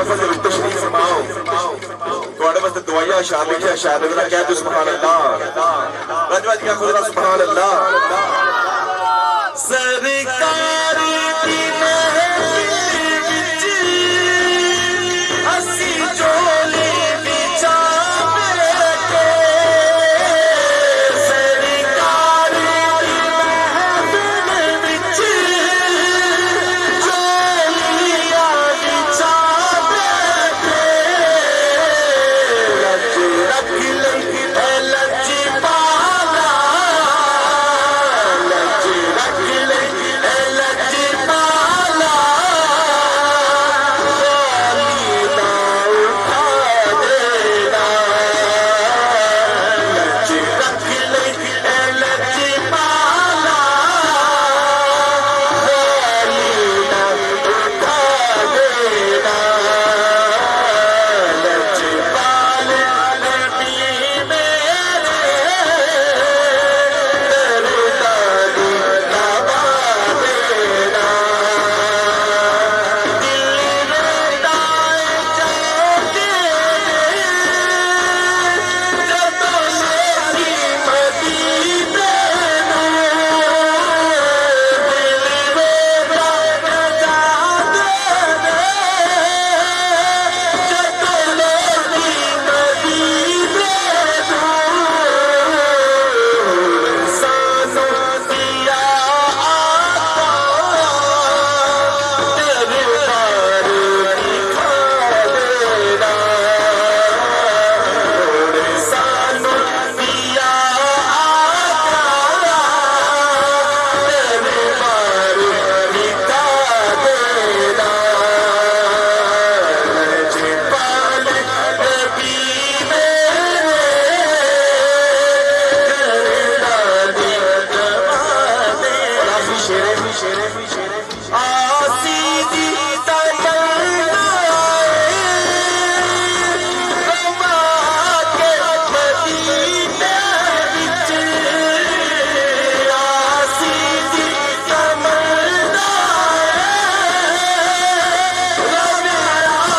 فضل تشریف فرماؤ تھوڑے واسطے دعائیاں شاعر لکھیا شاعر نے میرا کہہ دو سبحان اللہ رجوت کیا خدا سبحان اللہ سرکار کی محفل وچ اسی جولی بچا بیٹھے سرکار کی محفل وچ جولیاں بچا بیٹھے لج رکھ لئی اے لج پالا لج رکھ لئی اے لج پالا والی نہ اٹھا دینا لج رکھ لئی اے لج پالا والی نہ اٹھا دینا لج پال نبی میرے دردانی دبا دینا دل روتا ہے جاگے جب میری مدینے نوں دل روتا ہے جاگے جب میری مدینے نوں سانوں دیا آقا دربار دکھا دینا سانوں دیا آقا دربار دکھا دینا لج پال نبی میرے گردانی دبا دینا آسی دی تمنا روا کے مدینے وچ آسی دی تمنا روا کے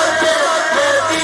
مدینے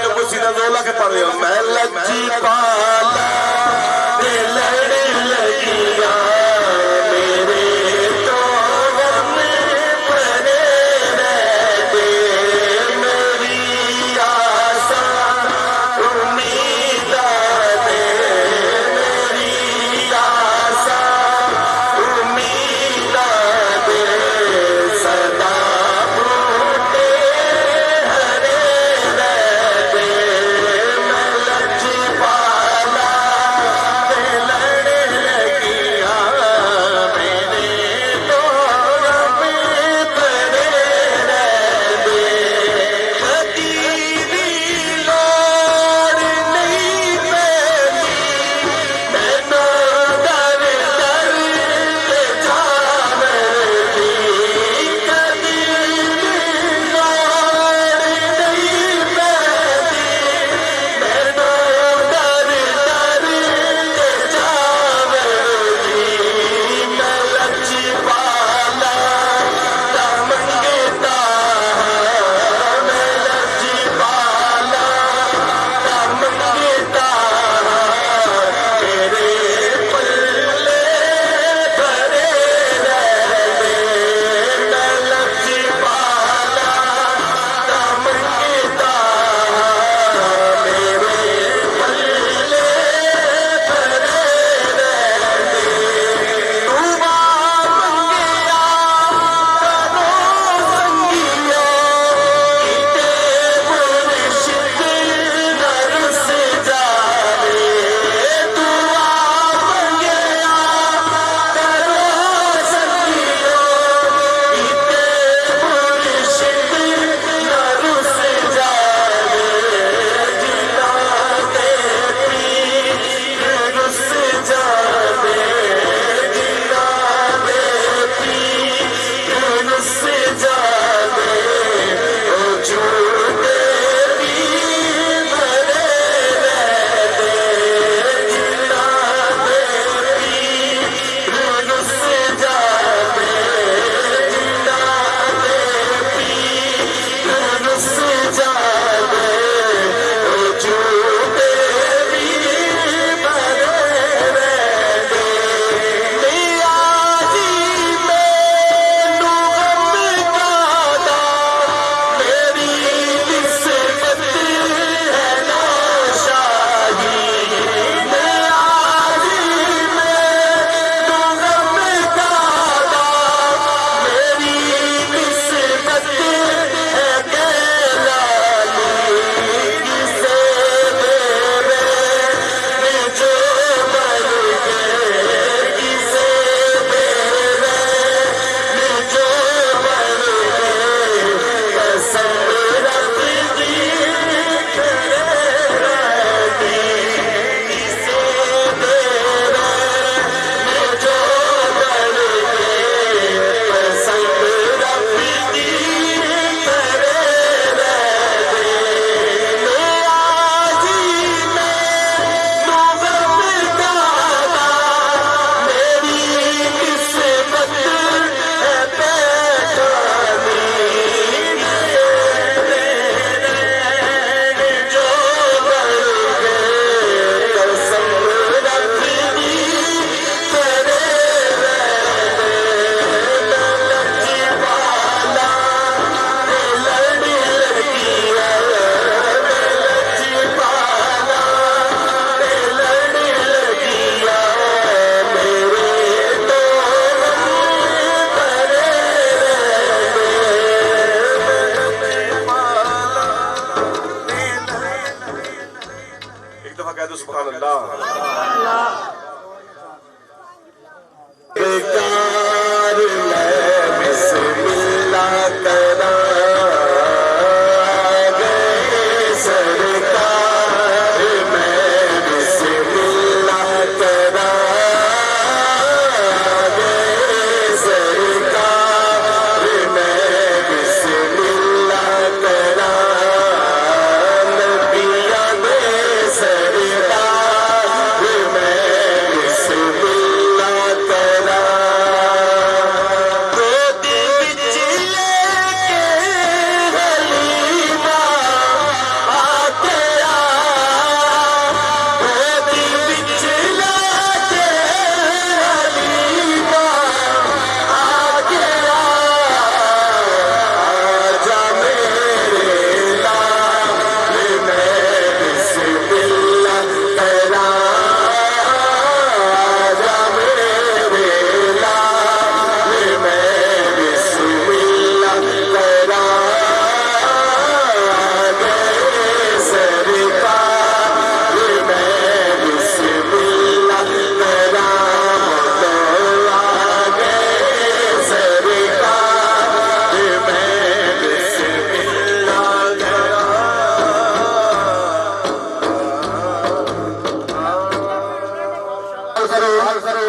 وچ میں لجی پالا دل لگیا میرے تو غم پڑے رہتے میری آسا امید دے میری آسا امید دے سدا بوٹے ہرے رہتے میں لج پالا دل سبحان اللہ بیکار میں بسم اللہ کرا گئے سرکار میں بسم اللہ کرا گئے سرکار میں بسم اللہ کرا نبیاں میں سرکار میں بسم اللہ کرا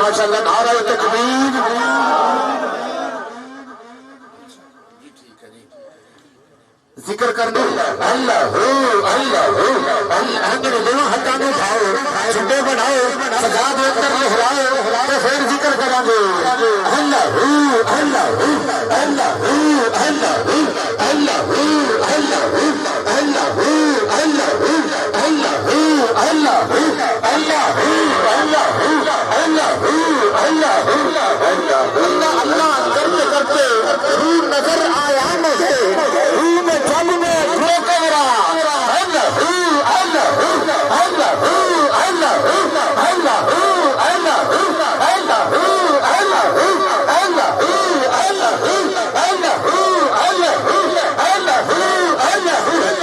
ماشاءاللہ نعرہ تکبیر ذکر کرنے اللہ دونوں ہٹانے جاؤ چھٹے بناؤ سجاد اندر لہراؤ تو پھر ذکر کریں گے اللہ اللہ اللہ اللہ اللہ کرتے کرتے روح نظر آیا مجھے روح میں جل میں ٹھوکرا اللہ اللہ اللہ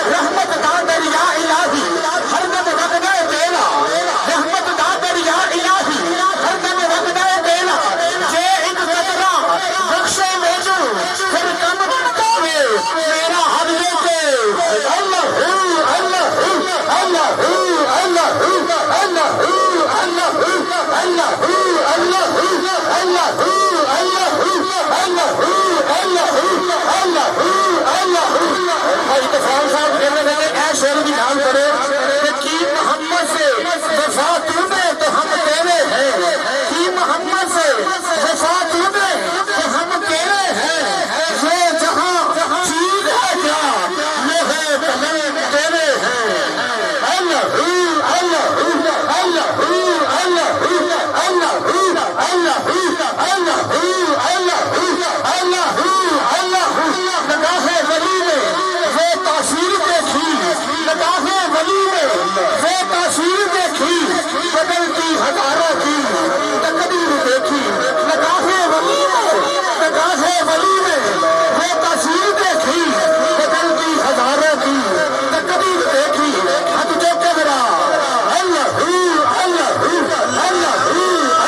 رحمت کا دریا الہی ہر دم رکھ گئے تیرا رحمت کا دریا الہی ہر دم رکھ گئے تیرا جے ایک قطرہ بخشے میجو پھر کم بنتا ہوئے میرا حد دیتے اللہ اللہ اللہ اللہ اللہ شعر بھی نام کرے کہ کی محمد سے وفا تو نے تو ہم تیرے ہیں کی محمد سے وفا تو نے تو ہم تیرے ہیں یہ جہاں چیز ہے کیا یہ ہے قلم تیرے ہیں اللہ اللہ اللہ اللہ بدلتی ہزاروں کی تقدیر دیکھی لگاہے ولی میں وہ تصویر دیکھی بدلتی ہزاروں کی تقدیر دیکھی حد جو کبرا اللہ اللہ اللہ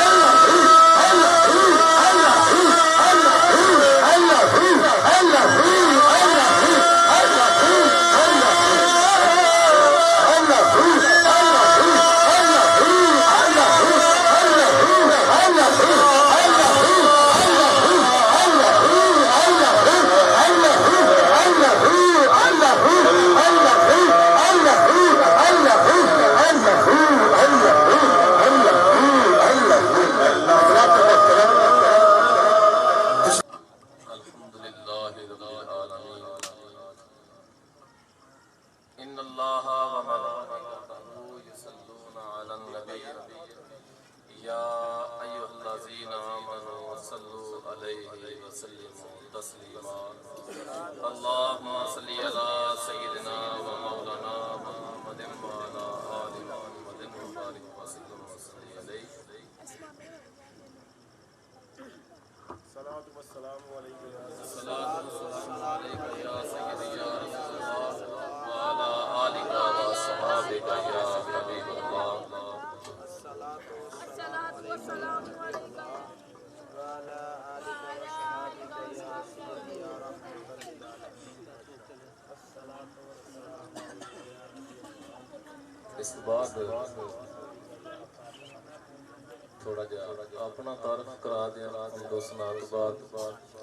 اس بعد تھوڑا جا اپنا تعارف کرا دیا دو سنا تو بعد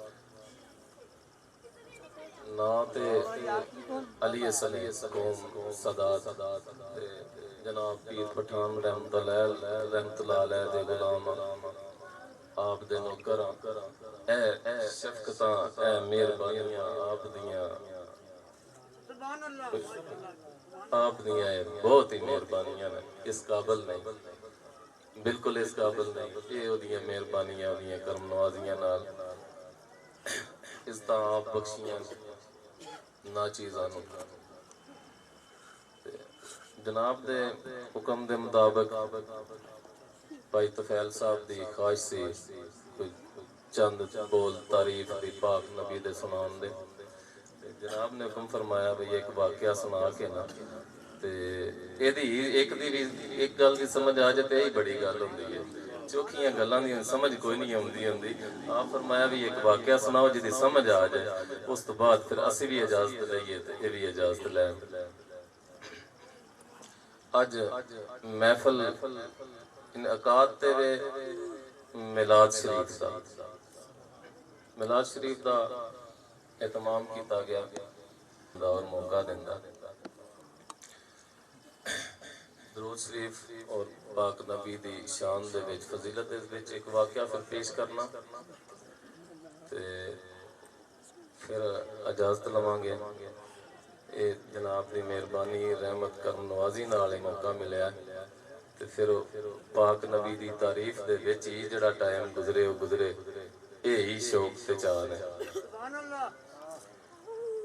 نا تے علی سلی قوم سادات جناب پیر پٹھان رحمت اللہ علیہ دے غلام آپ دے نوکر اے شفقتاں اے مہربانیاں آپ دیاں بہت ہی مہربانیاں نے اس قابل نہیں بالکل اس قابل نہیں یہ اودیاں مہربانیاں اودیاں کرم نوازیاں نال اس طرح آپ بخشیاں نا چیزاں نوں جناب دے حکم دے مطابق بھائی طفیل صاحب دی خواہش سی کوئی چند بول تعریف دی پاک نبی دے سنان دے جناب نے حکم فرمایا بھئی ایک واقعہ سنا کے نا تے ایک گل دی سمجھ آ جائے تے یہی بڑی گل ہوندی ہے چوکھیاں گلاں دی سمجھ کوئی نہیں ہوندی آپ فرمایا بھی ایک واقعہ سناؤ جی سمجھ آ جائے اس تو بعد پھر اسی بھی اجازت لئیے تے یہ بھی اجازت لیں اج محفل انعقاد تے وے میلاد شریف دا اہتمام کیتا گیا اور موقع دیندا درود شریف اور پاک نبی دی شان دے وچ فضیلت دے وچ ایک واقعہ پھر پیش کرنا تے پھر اجازت لواں گے اے جناب دی مہربانی رحمت کرم نوازی نال موقع ملیا تے پھر پاک نبی دی تعریف دے وچ ہی جڑا ٹائم گزرے اے ہی شوق تے چاہ ہے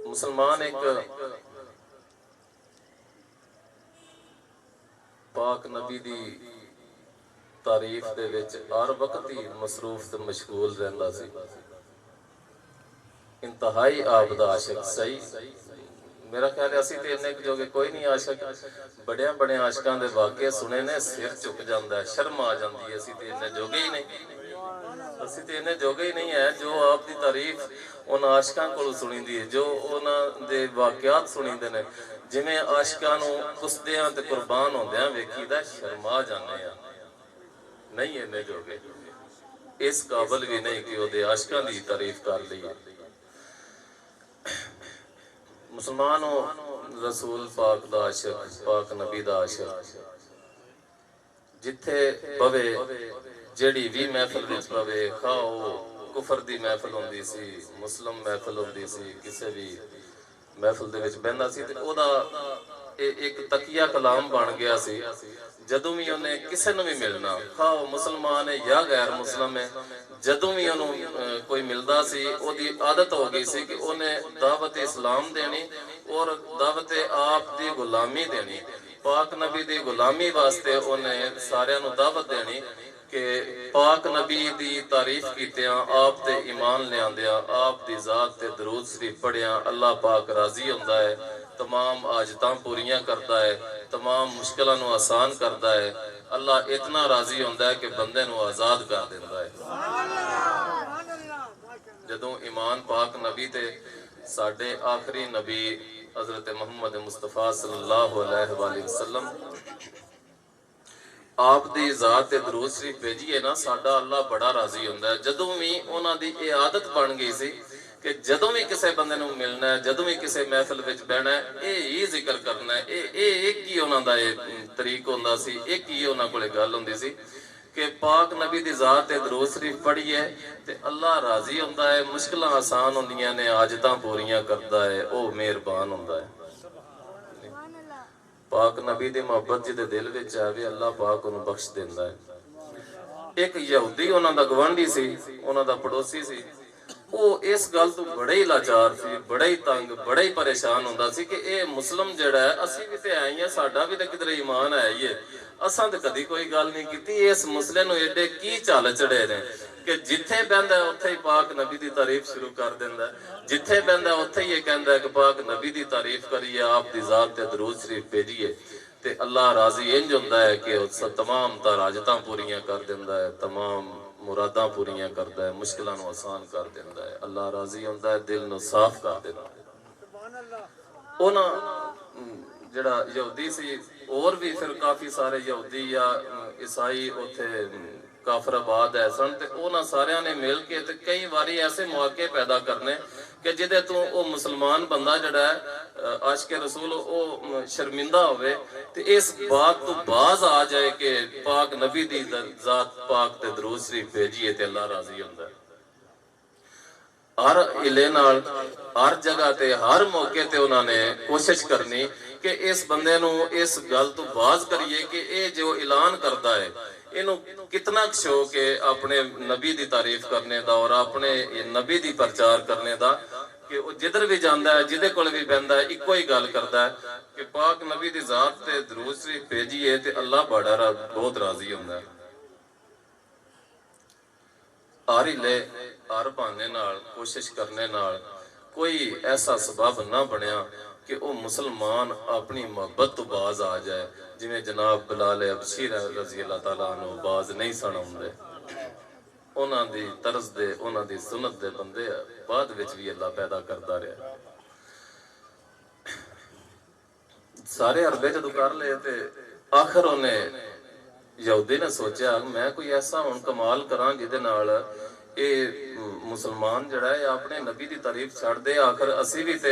مسلمان ایک پاک نبی دی تعریف دے وچ ہر وقت ہی مصروف تے مشغول رہندا سی انتہائی آپ دا عاشق صحیح میرا خیال ہے اسی تے انہیں جو کہ کوئی نہیں عاشق بڑے عاشقاں دے واقعے سنے نے سر چک جاندا ہے شرم آ جاندی ہے اسی تے انہیں جوگے ہی نہیں ہے جو آپ دی تعریف ان عاشقاں کو سنی دی ہے جو انہاں دے واقعات سنی دے نے جویں عاشقاں نوں کسدیاں تے قربان ہوندیاں ویکھیدا شرما جانے ہیں نہیں انہیں جوگے اس قابل بھی نہیں کہ وہ دے عاشقاں دی تعریف کر لئیے مسلمانوں رسول پاک دا عاشق پاک نبی دا عاشق جتھے پوے جیڑی بھی محفل وچ پوے کھاؤ کفر دی محفل ہوندی سی مسلم محفل ہوندی سی کسے بھی محفل دے وچ بہندا سی تے او دا ایک تقیہ کلام بن گیا سی جدوں بھی انہیں کسے نوں بھی ملنا کھاؤ مسلمان ہے یا غیر مسلم ہے جدوں بھی انہوں کوئی ملدا سی او دی عادت ہو گئی سی کہ انہیں دعوت اسلام دینی اور دعوت آپ دی غلامی دینی پاک نبی دی غلامی واسطے انہیں سارے نوں دعوت دینی کہ پاک نبی دی تعریف کیتیاں آپ تے ایمان لیاندیاں آپ دی ذات تے درود شریف پڑھیاں اللہ پاک راضی ہوندا ہے تمام آجتاں پوریاں کرتا ہے تمام مشکلوں نو آسان کرتا ہے اللہ اتنا راضی ہوندا ہے کہ بندے نو آزاد کر دیندا ہے جدوں ایمان پاک نبی تے ساڈے آخری نبی حضرت محمد مصطفیٰ صلی اللہ علیہ وآلہ وسلم آپ دی ذات درود شریف بھیجیے نا ساڈا اللہ بڑا راضی ہوندا ہے جدوں بھی انہاں دی اے عادت بن گئی سی کہ جدوں بھی کسے بندے نوں ملنا ہے جدوں بھی کسے محفل وچ بیٹھنا ہے اے ہی ذکر کرنا ہے اے ایک ہی انہاں دا طریق ہوندا سی ایک ہی انہاں کولے گل ہوندی سی کہ پاک نبی دی ذات درود شریف پڑھیے تے اللہ راضی ہوندا ہے مشکلاں آسان ہوندیاں نے حاجتاں پوریاں کردا ہے او مہربان ہوندا ہے پاک نبی دی محبت جی دے دل وچ آوے اللہ پاک انہوں بخش دیندا ہے ایک یہودی انہاں دا گوانڈی سی انہاں دا پڑوسی سی وہ اس گل تو بڑے ہی لاچار سی بڑے ہی تنگ بڑے ہی پریشان ہوندا سی کہ اے مسلم جڑا ہے اسی بھی تے آئی ہیں ساڈا بھی تے کدھر ایمان ہے ہی ہے اساں تے کدی کوئی گل نہیں کیتی اس مسئلے نو ایڈے کی چال چڑھے نے کہ جتھے بہندا ہے اوتھے ہی پاک نبی دی تعریف شروع کر دیندا ہے جتھے بہندا ہے اوتھے ہی یہ کہندا ہے کہ پاک نبی دی تعریف کریے آپ دی ذات تے درود شریف بھیجیے تے اللہ راضی انج ہوندا ہے کہ تمام حاجتاں پوریاں کر دیندا ہے تمام مراداں پوریاں کردا ہے مشکلاں نو آسان کر دیندا ہے اللہ راضی ہوندا ہے دل نو صاف کر دیندا ہے انہاں جڑا یہودی سی ਹੋਰ ਵੀ ਫਿਰ ਕਾਫੀ ਸਾਰੇ ਯਹੂਦੀ ਜਾਂ ਈਸਾਈ ਉੱਥੇ ਕਾਫਰਾਬਾਦ ਹੈ ਸਨ, ਤੇ ਉਹਨਾਂ ਸਾਰਿਆਂ ਨੇ ਮਿਲ ਕੇ ਤੇ ਕਈ ਵਾਰੀ ਐਸੇ ਮੌਕੇ ਪੈਦਾ ਕਰਨੇ ਕਿ ਜਿਹਦੇ ਤੋਂ ਉਹ ਮੁਸਲਮਾਨ ਬੰਦਾ ਜਿਹੜਾ ਹੈ ਆਸ਼ਕੇ ਰਸੂਲ ਉਹ ਸ਼ਰਮਿੰਦਾ ਹੋਵੇ ਤੇ ਇਸ ਬਾਤ ਤੋਂ ਬਾਜ਼ ਆ ਜਾਏ ਕਿ ਪਾਕ ਨਬੀ ਦੀ ਜ਼ਾਤ ਪਾਕ ਤੇ ਦਰੂਦ ਸ਼ਰੀਫ ਭੇਜੀਏ ਤੇ ਅੱਲਾਹ ਰਾਜ਼ੀ ਹੁੰਦਾ ਹੈ। ਹਰ ਇਲੇ ਨਾਲ ਹਰ ਜਗ੍ਹਾ ਤੇ ਹਰ ਮੌਕੇ ਤੇ ਉਹਨਾਂ ਨੇ ਕੋਸ਼ਿਸ਼ ਕਰਨੀ ਕਿ ਇਸ ਬੰਦੇ ਨੂੰ ਇਸ ਗੱਲ ਤੋਂ ਬਾਜ਼ ਕਰੀਏ ਕਿ ਇਹ ਜੋ ਐਲਾਨ ਕਰਦਾ ਹੈ ਇਹਨੂੰ ਕਿਤਨਾ ਸ਼ੌਕ ਹੈ ਆਪਣੇ ਨਬੀ ਦੀ ਤਾਰੀਫ ਕਰਨੇ ਦਾ ਔਰ ਆਪਣੇ ਨਬੀ ਦੀ ਪ੍ਰਚਾਰ ਕਰਨੇ ਦਾ, ਕਿ ਉਹ ਜਿੱਧਰ ਵੀ ਜਾਂਦਾ ਹੈ ਜਿਹਦੇ ਕੋਲ ਵੀ ਬਹਿੰਦਾ ਹੈ ਇੱਕੋ ਹੀ ਗੱਲ ਕਰਦਾ ਹੈ ਕਿ ਪਾਕ ਨਬੀ ਦੀ ਜ਼ਾਤ ਤੇ ਦਰੂਦ ਸ਼ਰੀਫ ਭੇਜੀਏ ਤੇ ਅੱਲਾਹ ਬੜਾ ਬਹੁਤ ਰਾਜ਼ੀ ਹੁੰਦਾ ਹੈ। ਹਰ ਹਿੱਲੇ ਹਰ ਬਹਾਨੇ ਨਾਲ ਕੋਸ਼ਿਸ਼ ਕਰਨੇ ਨਾਲ ਕੋਈ ਐਸਾ ਸਬਬ ਨਾ ਬਣਿਆ ਕਿ ਉਹ ਮੁਸਲਮਾਨ ਆਪਣੀ ਮੁਹੱਬਤ ਤੋਂ ਬਾਜ਼ ਆ ਜਾਏ, ਜਿਵੇਂ ਜਨਾਬ ਬਿਲਾਲ ਹਬਸ਼ੀ ਰਜ਼ੀ ਅੱਲਾਹ ਤਾਲਾ ਨੂੰ ਬਾਜ਼ ਨਹੀਂ ਸਨ ਆਉਂਦੇ। ਉਹਨਾਂ ਦੀ ਤਰਜ਼ ਦੇ ਉਹਨਾਂ ਦੀ ਸੁਨਤ ਦੇ ਬੰਦੇ ਬਾਅਦ ਵਿੱਚ ਵੀ ਅੱਲਾਹ ਪੈਦਾ ਕਰਦਾ ਰਿਹਾ। ਸਾਰੇ ਅਰਬੇ ਜਦੋਂ ਕਰ ਲਏ ਤੇ ਆਖਰ ਉਹਨੇ ਯਹੂਦੀ ਨੇ ਸੋਚਿਆ ਮੈਂ ਕੋਈ ਐਸਾ ਹੁਣ ਕਮਾਲ ਕਰਾਂ ਜਿਹਦੇ ਨਾਲ ਇਹ ਮੁਸਲਮਾਨ ਜਿਹੜਾ ਹੈ ਆਪਣੇ ਨਬੀ ਦੀ ਤਾਰੀਫ ਛੱਡ ਦੇ। ਆਖਰ ਅਸੀਂ ਵੀ ਤੇ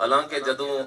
ਹਾਲਾਂਕਿ ਜਦੋਂ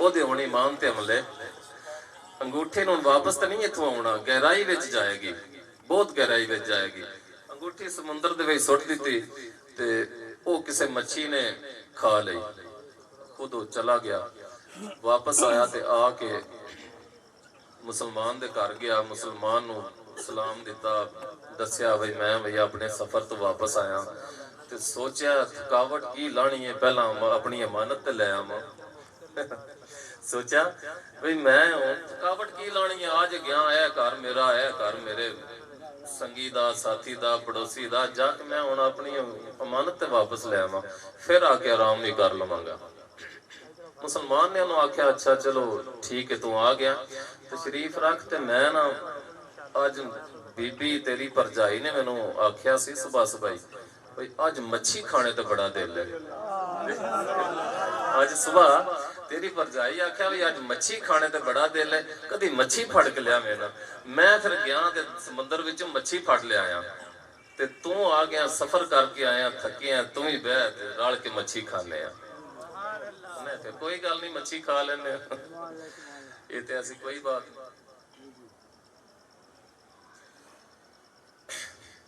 ਉਹਦੇ ਹੁਣ ਈਮਾਨ ਤੇ ਹਮਲੇ। ਅੰਗੂਠੇ ਨੂੰ ਵਾਪਸ ਤਾਂ ਨਹੀਂ ਇੱਥੋਂ ਆਉਣਾ, ਗਹਿਰਾਈ ਵਿੱਚ ਜਾਏਗੀ, ਬਹੁਤ ਗਹਿਰਾਈ ਵਿੱਚ ਜਾਏਗੀ। ਅੰਗੂਠੀ ਸਮੁੰਦਰ ਦੇ ਵਿੱਚ ਸੁੱਟ ਦਿੱਤੀ ਤੇ ਉਹ ਕਿਸੇ ਮੱਛੀ ਨੇ ਖਾ ਲਈ, ਖੁਦ ਉਹ ਚਲਾ ਗਿਆ। ਵਾਪਸ ਆਇਆ ਤੇ ਆ ਕੇ ਮੁਸਲਮਾਨ ਦੇ ਘਰ ਗਿਆ, ਮੁਸਲਮਾਨ ਨੂੰ ਸਲਾਮ ਦਿੱਤਾ, ਦੱਸਿਆ ਬਈ ਮੈਂ ਬਈ ਆਪਣੇ ਸਫ਼ਰ ਤੋਂ ਵਾਪਸ ਆਇਆ ਤੇ ਸੋਚਿਆ ਥਕਾਵਟ ਕੀ ਲਾਣੀ ਹੈ, ਪਹਿਲਾਂ ਆਪਣੀ ਅਮਾਨਤ ਤੇ ਲੈ ਆਵਾਂ। ਸੋਚਿਆ ਬਈ ਮੈਂ ਹੁਣ ਥਕਾਵਟ ਕੀ ਲਾਣੀ ਹੈ, ਅੱਜ ਗਿਆ ਇਹ ਘਰ ਮੇਰਾ, ਇਹ ਘਰ ਮੇਰੇ ਸੰਗੀ ਦਾ, ਸਾਥੀ ਦਾ, ਪੜੋਸੀ ਦਾ, ਜਾ ਕੇ ਮੈਂ ਹੁਣ ਆਪਣੀ ਅਮਾਨਤ ਤੇ ਵਾਪਸ ਲੈ ਆਵਾਂ, ਫਿਰ ਆ ਕੇ ਆਰਾਮ ਵੀ ਕਰ ਲਵਾਂਗਾ। ਮੁਸਲਮਾਨ ਨੇ ਉਹਨੂੰ ਆਖਿਆ ਅੱਛਾ ਚਲੋ ਠੀਕ ਹੈ, ਤੂੰ ਆ ਗਿਆ ਤਸ਼ਰੀਫ ਰੱਖ, ਤੇ ਮੈਂ ਨਾ ਅੱਜ ਬੀਬੀ ਤੇਰੀ ਭਰਜਾਈ ਨੇ ਮੈਨੂੰ ਆਖਿਆ ਸੀ ਸੁਬਹ ਸੁਬਹ ਬਈ ਅੱਜ ਮੱਛੀ ਖਾਣੇ ਤੇ ਬੜਾ ਦਿਲ ਹੈ। ਅੱਜ ਸੁਬਹ ਤੇਰੀ ਭਰਜਾਈ ਆਖਿਆ ਵੀ ਅੱਜ ਮੱਛੀ ਖਾਣੇ ਤੇ ਬੜਾ ਦਿਲ ਹੈ, ਕਦੀ ਮੱਛੀ ਫੜ ਕੇ ਲਿਆ ਮੇਰਾ। ਮੈਂ ਫਿਰ ਗਿਆ ਤੇ ਸਮੁੰਦਰ ਵਿੱਚੋਂ ਮੱਛੀ ਫੜ ਲਿਆਇਆ ਤੇ ਤੂੰ ਆ ਗਿਆ, ਸਫ਼ਰ ਕਰਕੇ ਆਇਆ, ਥੱਕਿਆ, ਤੂੰ ਹੀ ਬਹਿ ਤੇ ਰਲ ਕੇ ਮੱਛੀ ਖਾਣੇ ਆ। ਮੈਂ ਤੇ ਕੋਈ ਗੱਲ ਨਹੀਂ, ਮੱਛੀ ਖਾ ਲੈਣੇ, ਇਹ ਤੇ ਐਸੀ ਕੋਈ ਬਾਤ।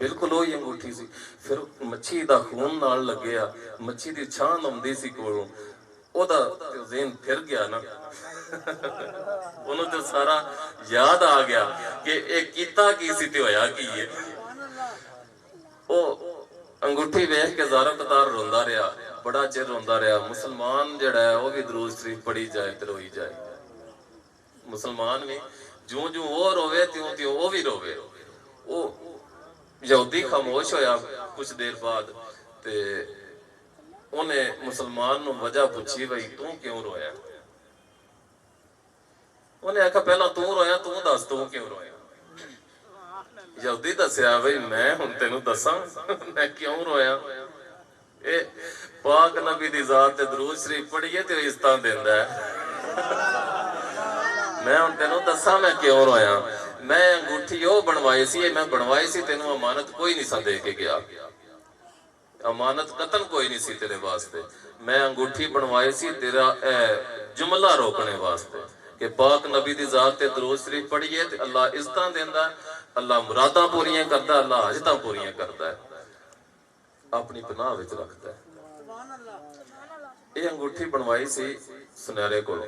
ਬਿਲਕੁਲ ਉਹੀ ਅੰਗੂਠੀ ਸੀ। ਫਿਰ ਮੱਛੀ ਦਾ ਖੂਨ ਨਾਲ ਲੱਗਿਆ, ਮੱਛੀ ਦੀ ਛਾਂ ਆਉਂਦੀ ਸੀ ਕੋਲੋਂ, ਉਹਦਾ ਜ਼ਿਹਨ ਫਿਰ ਗਿਆ ਨਾ, ਉਹਨੂੰ ਤੇ ਸਾਰਾ ਯਾਦ ਆ ਗਿਆ ਕਿ ਇਹ ਕੀਤਾ ਕੀ ਸੀ ਤੇ ਹੋਇਆ ਕੀ ਹੈ। ਉਹ ਅੰਗੂਠੀ ਵੇਖ ਕੇ ਜ਼ਾਰਾ ਕਤਾਰ ਰੋਂਦਾ ਰਿਹਾ, ਬੜਾ ਚਿਰ ਰੋਂਦਾ ਰਿਹਾ। ਮੁਸਲਮਾਨ ਜਿਹੜਾ ਹੈ ਉਹ ਵੀ ਦਰੂਦ ਸ਼ਰੀਫ ਪੜੀ ਜਾਏ ਤੇ ਰੋਈ ਜਾਏ। ਮੁਸਲਮਾਨ ਵੀ ਜਿਉਂ ਜਿਉਂ ਉਹ ਰੋਵੇ ਤਿਉਂ ਤਿਉਂ ਉਹ ਵੀ ਰੋਵੇ। ਉਹ ਯਹੂਦੀ ਖਾਮੋਸ਼ ਹੋਇਆ ਕੁਛ ਦੇਰ ਬਾਅਦ, ਤੇ ਉਹਨੇ ਮੁਸਲਮਾਨ ਨੂੰ ਵਜ੍ਹਾ ਪੁੱਛੀ, ਬਈ ਤੂੰ ਕਿਉਂ ਰੋਇਆ? ਉਹਨੇ ਆਖਿਆ ਪਹਿਲਾਂ ਤੂੰ ਰੋਇਆ, ਤੂੰ ਦੱਸ ਤੂੰ ਕਿਉਂ ਰੋਇਆ? ਯਹੂਦੀ ਦੱਸਿਆ, ਬਈ ਮੈਂ ਹੁਣ ਤੈਨੂੰ ਦੱਸਾਂ ਮੈਂ ਕਿਉਂ ਰੋਇਆ? ਇਹ ਪਾਕ ਨਬੀ ਦੀ ਜ਼ਾਤ ਤੇ ਦਰੂਦ ਸ਼ਰੀਫ ਪੜ੍ਹੀਏ ਤੇ ਇੱਜ਼ਤਾਂ ਦਿੰਦਾ ਹੈ। ਮੈਂ ਹੁਣ ਤੈਨੂੰ ਦੱਸਾਂ ਮੈਂ ਕਿਉਂ ਰੋਇਆ। ਮੈਂ ਅੰਗੂਠੀ ਉਹ ਬਣਵਾਈ ਸੀ, ਮੈਂ ਬਣਵਾਈ ਸੀ ਤੈਨੂੰ ਅਮਾਨਤ ਕੋਈ ਨਹੀਂ ਸਾ ਦੇ ਕੇ ਗਿਆ, ਅਮਾਨਤ ਕਤਲ ਕੋਈ ਨਹੀਂ ਸੀ ਤੇਰੇ ਵਾਸਤੇ। ਮੈਂ ਅੰਗੂਠੀ ਬਣਵਾਈ ਸੀ ਤੇਰਾ ਜੁਮਲਾ ਰੋਕਣੇ ਵਾਸਤੇ ਕਿ ਪਾਕ ਨਬੀ ਦੀ ਜ਼ਾਤ ਤੇ ਦਰੂਦ ਸ਼ਰੀਫ ਪੜ੍ਹੀਏ ਤੇ ਅੱਲਾ ਇੱਜ਼ਤਾਂ ਦਿੰਦਾ, ਅੱਲਾ ਮੁਰਾਦਾਂ ਪੂਰੀਆਂ ਕਰਦਾ, ਅੱਲਾ ਹਜਤਾਂ ਪੂਰੀਆਂ ਕਰਦਾ ਹੈ, ਆਪਣੀ ਪਨਾਹ ਵਿੱਚ ਰੱਖਦਾ ਹੈ। ਇਹ ਅੰਗੂਠੀ ਬਣਵਾਈ ਸੀ ਸੁਨਹਿਰੇ ਕੋਲੋਂ।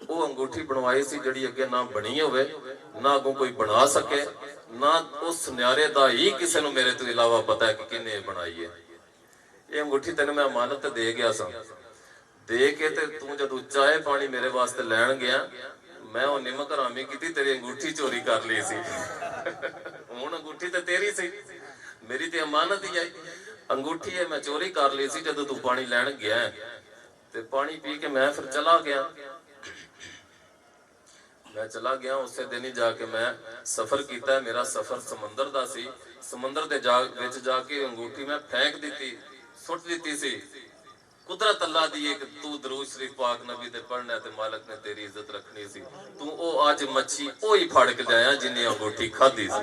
ਉਹ ਅੰਗੂਠੀ ਬਣਵਾਈ ਸੀ ਜਿਹੜੀ ਅੱਗੇ ਨਾ ਬਣੀ ਹੋਵੇ, ਨਾ ਅੱਗੋਂ ਕੋਈ ਬਣਾ ਸਕੇ, ਨਾ ਉਸ ਸੁਨਿਆਰੇ ਦਾ ਹੀ ਕਿਸੇ ਨੂੰ ਮੇਰੇ ਤੋਂ ਇਲਾਵਾ ਪਤਾ ਹੈ ਕਿ ਕਿਹਨੇ ਬਣਾਈ ਹੈ। ਇਹ ਅੰਗੂਠੀ ਤੈਨੂੰ ਮੈਂ ਅਮਾਨਤ ਦੇ ਗਿਆ ਸਾਂ, ਦੇ ਕੇ ਤੇ ਤੂੰ ਜਦੋਂ ਚਾਹੇ ਪਾਣੀ ਮੇਰੇ ਵਾਸਤੇ ਲੈਣ ਗਿਆ, ਮੈਂ ਉਹ ਨਿਮਕ ਹਰਾਮੀ ਕੀਤੀ, ਤੇਰੀ ਅੰਗੂਠੀ ਚੋਰੀ ਕਰ ਲਈ ਸੀ। ਹੁਣ ਅੰਗੂਠੀ ਤੇ ਤੇਰੀ ਸੀ, ਮੇਰੀ ਤੇ ਅਮਾਨਤ ਹੀ ਆਈ। ਅੰਗੂਠੀ ਹੈ ਮੈਂ ਚੋਰੀ ਕਰ ਲਈ ਸੀ ਜਦੋਂ ਤੂੰ ਪਾਣੀ ਲੈਣ ਗਿਆ, ਤੇ ਪਾਣੀ ਪੀ ਕੇ ਮੈਂ ਫਿਰ ਚਲਾ ਗਿਆ। ਮੈਂ ਚਲਾ ਗਿਆ, ਉਸੇ ਦਿਨ ਹੀ ਜਾ ਕੇ ਮੈਂ ਸਫ਼ਰ ਕੀਤਾ। ਮੇਰਾ ਸਫ਼ਰ ਸਮੁੰਦਰ ਦਾ ਸੀ। ਸਮੁੰਦਰ ਦੇ ਵਿੱਚ ਜਾ ਕੇ ਅੰਗੂਠੀ ਮੈਂ ਫੈਂਕ ਦਿੱਤੀ, ਸੁੱਟ ਦਿੱਤੀ ਸੀ। ਕੁਦਰਤ ਅੱਲਾ ਦੀ ਇੱਕ ਤੂੰ ਦਰੂਦ ਸ਼ਰੀਫ ਪਾਕ ਨਬੀ ਤੇ ਪੜ੍ਹਨਾ ਤੇ ਮਾਲਕ ਨੇ ਤੇਰੀ ਇੱਜ਼ਤ ਰੱਖਣੀ ਸੀ। ਤੂੰ ਉਹ ਅੱਜ ਮੱਛੀ ਉਹੀ ਫੜ ਕੇ ਲਿਆਇਆ ਜਿੰਨੇ ਅੰਗੂਠੀ ਖਾਧੀ ਸੀ।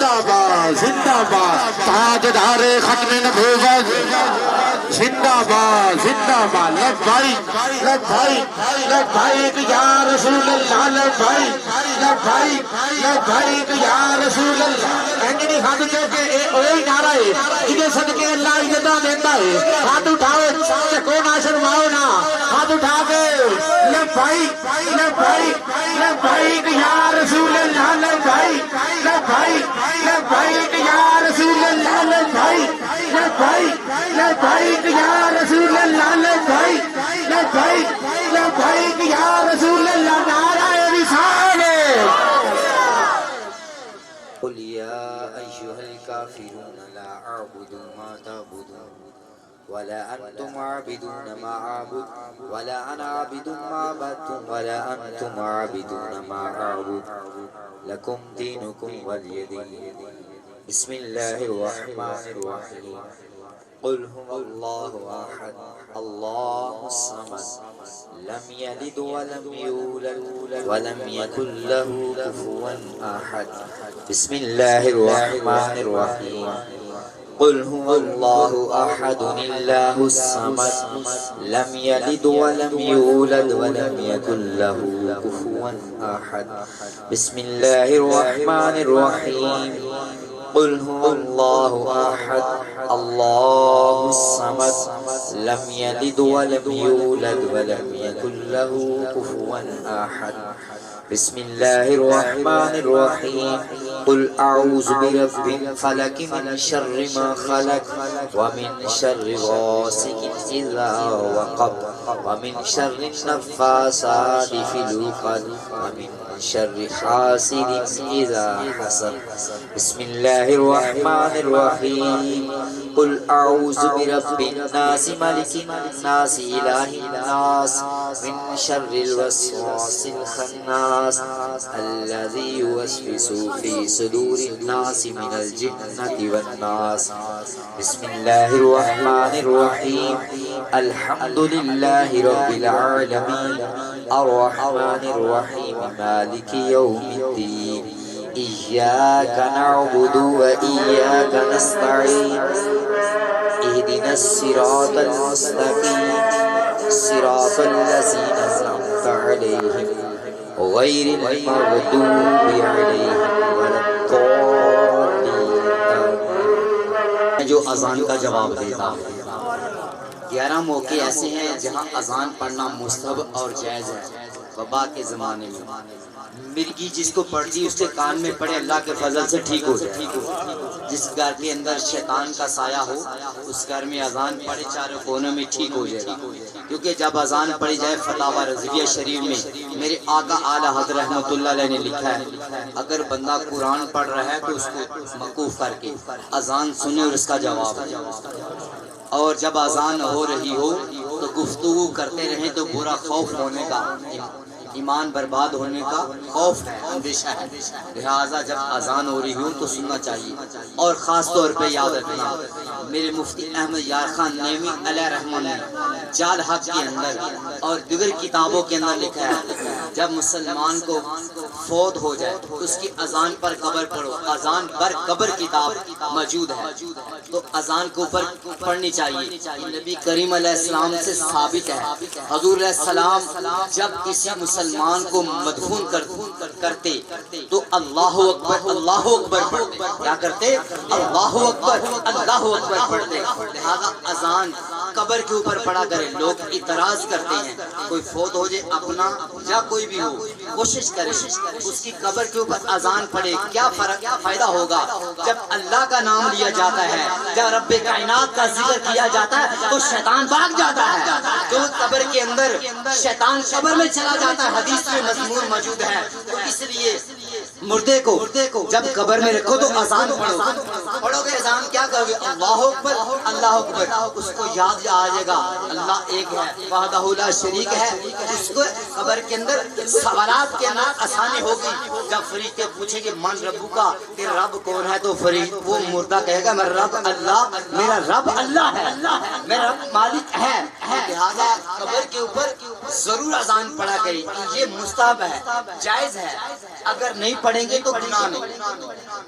زندہ باد زندہ باد تاجدار ختم نبوت زندہ باد لبیک لبیک یا رسول اللہ لبیک یا رسول اللہ اینجنی ہاتھ جو کہ اوہی نعرہ ہے جنہیں صدقے اللہ عزتہ دیتا ہے ہاتھ اٹھاؤ چکو نہ شرماؤ نہ ہاتھ اٹھا کے لبیک یا رسول اللہ لبیک یا رسول اللہ لبیک یا رسول اللہ لبیک یا رسول اللہ نعرہ رسالت قل يا أيها الكافرون لا أعبد ما تعبدون ولا أنتم عابدون ما أعبد ولا أنا عابد ما عبدتم ولا أنتم عابدون ما أعبد لكم دينكم ولي دين بسم الله الرحمن الرحيم قل هو الله أحد الله الصمد لم يلد ولم يولد ولم يكن له كفوا أحد بسم الله الرحمن الرحيم قل هو الله أحد الله الصمد لم يلد ولم يولد ولم يكن له كفوا أحد بسم الله الرحمن الرحيم قل هو الله أحد الله الصمد لم يلد ولم يولد ولم يكن له كفوا أحد بسم الله الرحمن الرحيم قل أعوذ برب الفلق من شر ما خلق ومن شر غاسق إذا وقب ومن شر النفاثات في العقد ومن شر حاسد إذا حسد بسم الله الرحمن الرحيم قل أعوذ برب الناس ملك الناس إله الناس من شر الوسواس الخناس الذي يوسوس في صدور الناس من الجنة والناس بسم الله الرحمن الرحيم الحمد لله رب العالمين الرحمن الرحيم مالك يوم الدين إياك نعبد وإياك نستعين اهدنا الصراط المستقيم صراط الذين أنعمت عليهم غير المغضوب عليهم ولا الضالين جو اذان کا جواب دیتا ہے 11 موقع ایسے ہیں جہاں اذان پڑھنا مستحب اور جائز ہے وبا کے زمانے میں مرغی جس کو پڑھتی اس کے کان میں پڑے اللہ کے فضل سے ٹھیک ہو جائے جس گھر کے اندر شیطان کا سایہ ہو اس گھر میں اذان پڑھے چاروں کونوں میں ٹھیک ہو جائے گا کیونکہ جب اذان پڑھی جائے فتاوی رضویہ شریف میں میرے آقا اعلی حضرت رحمۃ اللہ علیہ نے لکھا ہے اگر بندہ قرآن پڑھ رہا ہے تو اس کو موقوف کر کے اذان سنے اور اس کا جواب دے اور جب اذان ہو رہی ہو تو گفتگو کرتے رہیں تو برا خوف ہونے کا ایمان برباد ہونے کا خوف ہے اندیشہ ہے لہٰذا جب اذان ہو رہی ہو تو سننا چاہیے اور خاص طور پہ یاد رکھنا میرے مفتی احمد یار خان نیمی علیہ رحمہ نے جال حق کے اندر اور دیگر کتابوں کے اندر لکھا ہے جب مسلمان کو فوت ہو جائے تو اس کی اذان پر قبر پڑھو اذان پر قبر کتاب موجود ہے تو اذان کو اوپر پڑھنی چاہیے نبی کریم علیہ السلام سے ثابت ہے حضور علیہ السلام جب کسی مسلمان کو مدفون کرتے تو اللہ اکبر پڑھتے کیا کرتے اللہ اکبر پڑھتے لہذا اذان قبر کے اوپر پڑھا کرے لوگ اعتراض کرتے ہیں کوئی فوت ہو جائے اپنا یا کوئی بھی ہو کوشش کرے اس کی قبر کے اوپر اذان پڑھے کیا فائدہ ہوگا جب اللہ کا نام لیا جاتا ہے جب رب کائنات کا ذکر کیا جاتا ہے تو شیطان بھاگ جاتا ہے جو قبر کے اندر شیطان قبر میں چلا جاتا ہے حدیث میں مضمون موجود ہے تو اس لیے مردے کو جب قبر میں رکھو تو اذان پڑھو گے اذان کیا کرو گے اللہ اکبر اس کو یاد آ جائے گا اللہ ایک ہے وحدہ لا شریک ہے اس کو قبر کے اندر سوالات کے اندر آسانی ہوگی جب فریق پوچھے گے من ربو کا کہ رب کون ہے تو فریق وہ مردہ کہے گا میرا رب اللہ ہے میرا رب مالک ہے لہذا قبر کے اوپر ضرور اذان پڑھا کرے یہ مستحب ہے جائز ہے اگر نہیں پڑھیں گے تو گناہ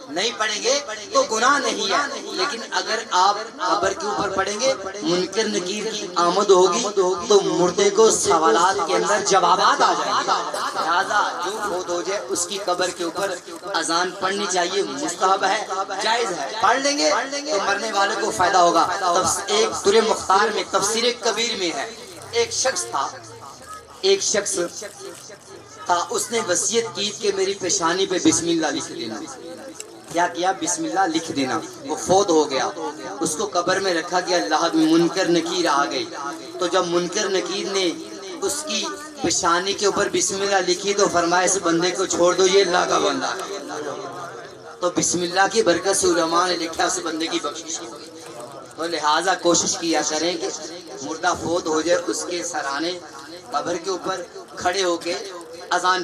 نہیں پڑھیں گے تو گناہ نہیں ہے، لیکن اگر آپ قبر کے اوپر پڑھیں گے منکر نکیر کی آمد ہوگی تو مردے کو سوالات کے اندر جوابات آ جائیں گے، لہذا جو فوت ہو جائے اس کی قبر کے اوپر اذان پڑھنی چاہیے، مستحب ہے، جائز ہے، پڑھ لیں گے تو مرنے والے کو فائدہ ہوگا۔ ایک در مختار میں تفسیر کبیر میں ہے، ایک شخص تھا اس نے وصیت کی کہ میری پیشانی پہ بسم اللہ لکھ دینا۔ کیا کیا؟ بسم اللہ لکھ دینا۔ وہ فوت ہو گیا، اس کو قبر میں رکھا گیا، اللہ میں منکر نکیر آ گئی، تو جب منکر نکیر نے اس کی پیشانی کے اوپر بسم اللہ لکھی تو فرمایا اس بندے کو چھوڑ دو، یہ اللہ کا بندہ ہے۔ تو بسم اللہ کی برکت سے علماء نے لکھا اس بندے کی بخشش کی۔ تو لہٰذا کوشش کیا کریں کہ مردہ فوت ہو جائے اس کے سرانے قبر کے اوپر کھڑے ہو کے اذان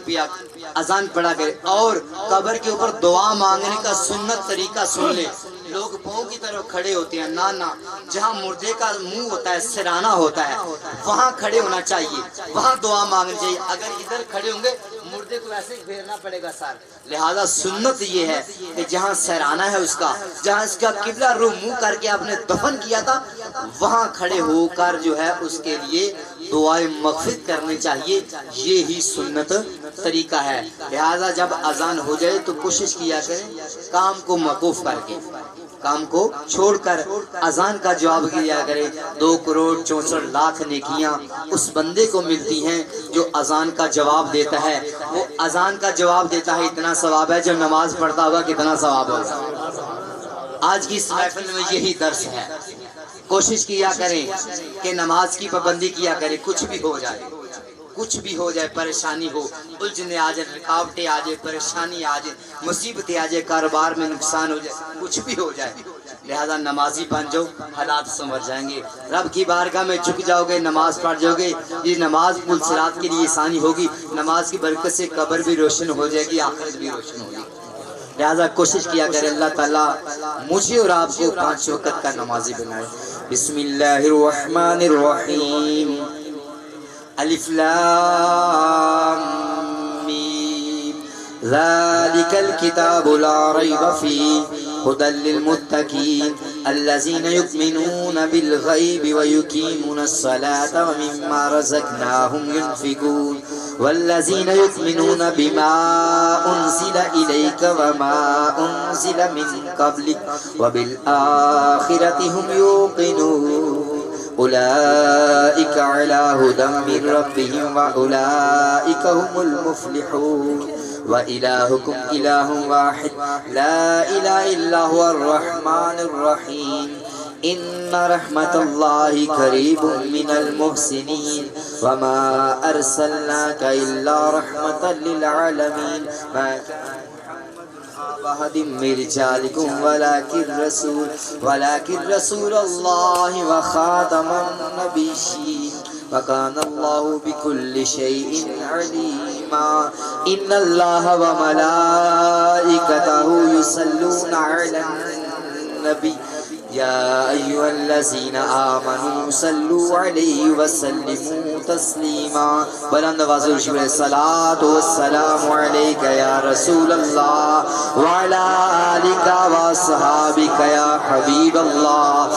پڑھا کرے، اور قبر کے اوپر دعا مانگنے کا سنت طریقہ سن لے۔ لوگ پاؤں کی طرف کھڑے ہوتے ہیں، نہ جہاں مردے کا منہ ہوتا ہے، سرانہ ہوتا ہے، وہاں کھڑے ہونا چاہیے، وہاں دعا مانگنی چاہیے۔ اگر ادھر کھڑے ہوں گے مردے کو ایسے پھیرنا پڑے گا سر، لہذا سنت یہ ہے کہ جہاں سرانہ ہے اس کا، جہاں اس کا قبلہ رو منہ کر کے آپ نے دفن کیا تھا، وہاں کھڑے ہو کر جو ہے اس کے لیے دعائیں مغفرت کرنی چاہیے، یہی سنت طریقہ ہے۔ لہذا جب اذان ہو جائے تو کوشش کیا کریں کام کو موقوف کر کے، کام کو چھوڑ کر اذان کا جواب دیا کرے۔ 2,64,00,000 نیکیاں اس بندے کو ملتی ہیں جو اذان کا جواب دیتا ہے۔ وہ اذان کا جواب دیتا ہے اتنا ثواب ہے، جو نماز پڑھتا ہوگا کتنا ثواب ہوگا۔ آج کی اس محفل میں یہی درس ہے، کوشش کیا کریں کہ نماز کی پابندی کیا کریں، کچھ بھی ہو جائے، پریشانی ہو، الجھنے آ جائے، رکاوٹیں آ جائے، پریشانی آ جائے، مصیبتیں آ جائے، کاروبار میں نقصان ہو جائے، کچھ بھی ہو جائے، لہذا نمازی بن جاؤ، حالات سنور جائیں گے۔ رب کی بارگاہ میں جھک جاؤ گے، نماز پڑھ جاؤ گے، یہ نماز پل صراط کے لیے آسانی ہوگی، نماز کی برکت سے قبر بھی روشن ہو جائے گی، آخرت بھی روشن ہوگی۔ لہذا کوشش کیا کرے اللہ تعالیٰ مجھے اور آپ کو 5 وقت کا نمازی بنائے۔ بسم اللہ الرحمن الرحیم، الف لام میم، ذالک الکتاب لا ریب فیہ هدى للمتقين الذين يؤمنون بالغيب ويقيمون الصلاة ومما رزقناهم ينفقون والذين يؤمنون بما أنزل إليك وما أنزل من قبلك وبالآخرة هم يوقنون أولئك على هدى من ربهم وأولئك هم المفلحون وإلهكم إله واحد لا إله إلا هو الرحمن الرحيم إن رحمة الله قريب من المحسنين وما أرسلناك إلا رحمة للعالمين ما كان أحد من رجالكم ولكن رسول الله وخاتم النبيين وكان الله بكل شيء عليما إن الله وملائكته يصلون على النبي يا أيها الذين آمنوا صلوا عليه وسلموا تسليما بلند واضح شکر الصلاة والسلام عليك يا رسول الله وعلى آلك وصحابك يا حبيب الله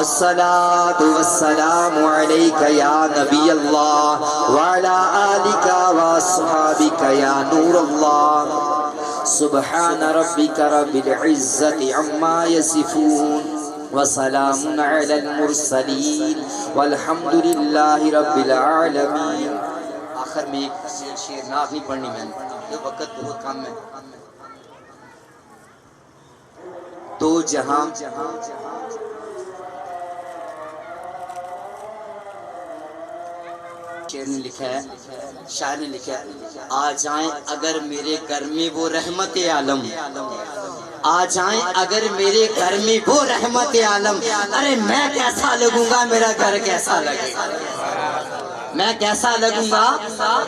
الصلاة والسلام عليك يا نبي الله وعلى آلك وصحابك يا نور الله سبحان ربك رب العزة عما يصفون وسلام على المرسلين والحمد لله رب العالمين۔ آخر میں ایک شعر نعت نہیں پڑھنی میں نے، یہ وقت بہت کم ہے۔ دو جہاں شعر نے لکھا ہے، شاعر نے لکھا ہے، آ جائیں اگر میرے گھر میں وہ رحمت عالم، آ جائیں اگر میرے گھر میں وہ رحمت عالم، ارے میں کیسا لگوں گا میرا گھر کیسا لگے گا، میں کیسا لگوں گا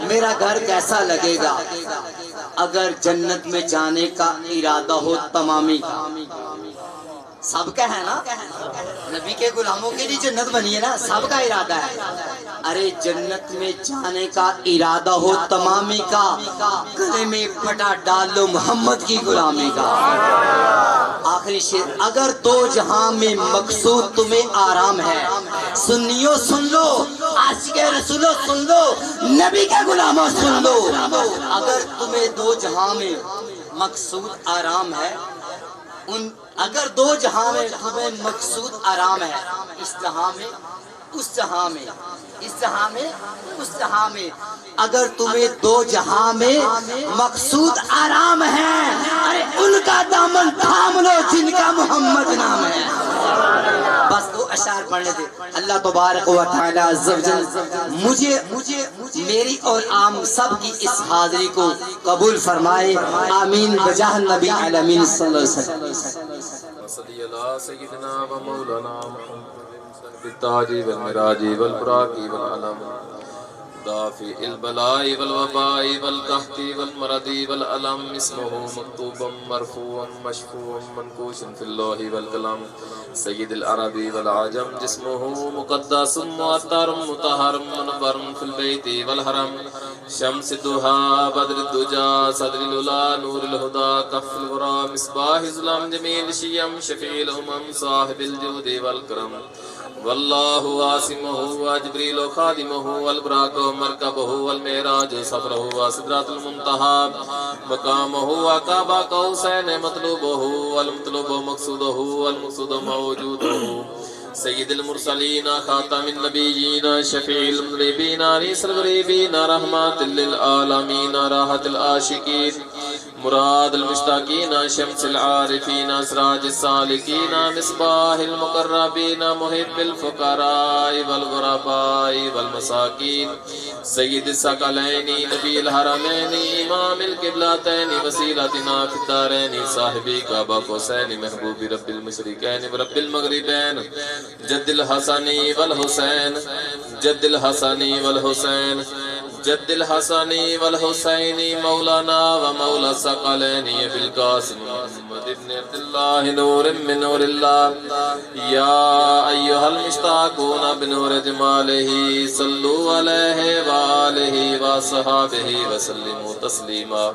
میرا گھر کیسا لگے گا۔ اگر جنت میں جانے کا ارادہ ہو تمامی، سب کا ہے نا، نبی کے غلاموں کے لیے جنت بنی ہے نا، سب کا ارادہ ہے۔ ارے جنت میں جانے کا ارادہ ہو تمامی کا، گلے میں پٹا ڈال لو محمد کی غلامی کا۔ آخری شعر، اگر دو جہاں میں مقصود تمہیں آرام ہے، سنیو سن لو، عاشق رسولو سن لو، نبی کے غلاموں سن لو، اگر تمہیں دو جہاں میں مقصود آرام ہے، اگر دو جہاں میں تمہیں مقصود آرام ہے، اس جہاں میں اس جہاں میں، اس جہاں میں اس جہاں میں، اگر تمہیں دو جہاں میں مقصود آرام ہے، ارے ان کا دامن تھام لو جن کا محمد نام ہے۔ بس دو اشعار پڑھنے تھے۔ اللہ تبارک و تعالی عز و جل مجھے میری اور عام سب کی اس حاضری کو قبول فرمائے، آمین بجاہ نبی العالمین صلی اللہ علیہ وسلم۔ صلی اللہ سیدنا و مولانا محمد بالتاج والمراج والبراق والعلم دافع البلاء والوباء والقحط والمرض والألم اسمه مكتوبا مرفوعا مشفوعا منقوش في اللوح والقلم سید العربی والعجم جسمه مقدس معطر مطهر منور في البيت والحرم شمس الضحى بدر الدجى صدر العلا نور الهدى كف الورى مصباح الظلام جميل شيم شفيع الامم صاحب الجود والكرم واللہ عاصمہ وجبریل خادمہ والبراق مرکبہ والمعراج سفرہ وسدرۃ المنتہى مقامہ وقاب قوسین مطلوبہ والمطلوب مقصودہ والمقصود موجودہ سید المرسلین خاتم النبیین شفیع المذنبین انیس الغریبین رحمت للعالمین راحت العاشقین مراد المشتاقین شمس العارفین سراج السالکین مصباح المقربین محب الفقراء والغرباء والمساکین سید الثقلین نبی الحرمین امام القبلتین وسیلتنا فی الدارین صاحب کعبہ قوسین محبوب رب المشرقین ورب المغربین جد الحسن والحسین جد الحسن والحسین جد الحسن والحسین مولانا و مولا الثقلین بالقاسم محمد ابن عبداللہ نور من نور اللہ یا ایہا المشتاقون بنور جمالہ صلو علیہ وآلہ وصحابہ وسلم تسلیما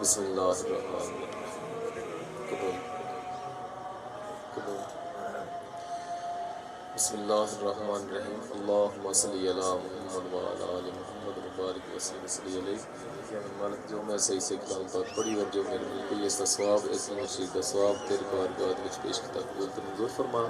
بسم اللہ الرحمن بسم اللہ الرحمن الرحیم اللہم صلی علی محمد وعلی آل محمد مبارک وسلم صلی علیہ مالک جو میں صحیح سے کلام پاک پڑھی اور جو میرے ملکل اس کا ثواب اس مرشید کا ثواب تیرے بارگاہ وچ پیش کتا قبول تے منظور فرما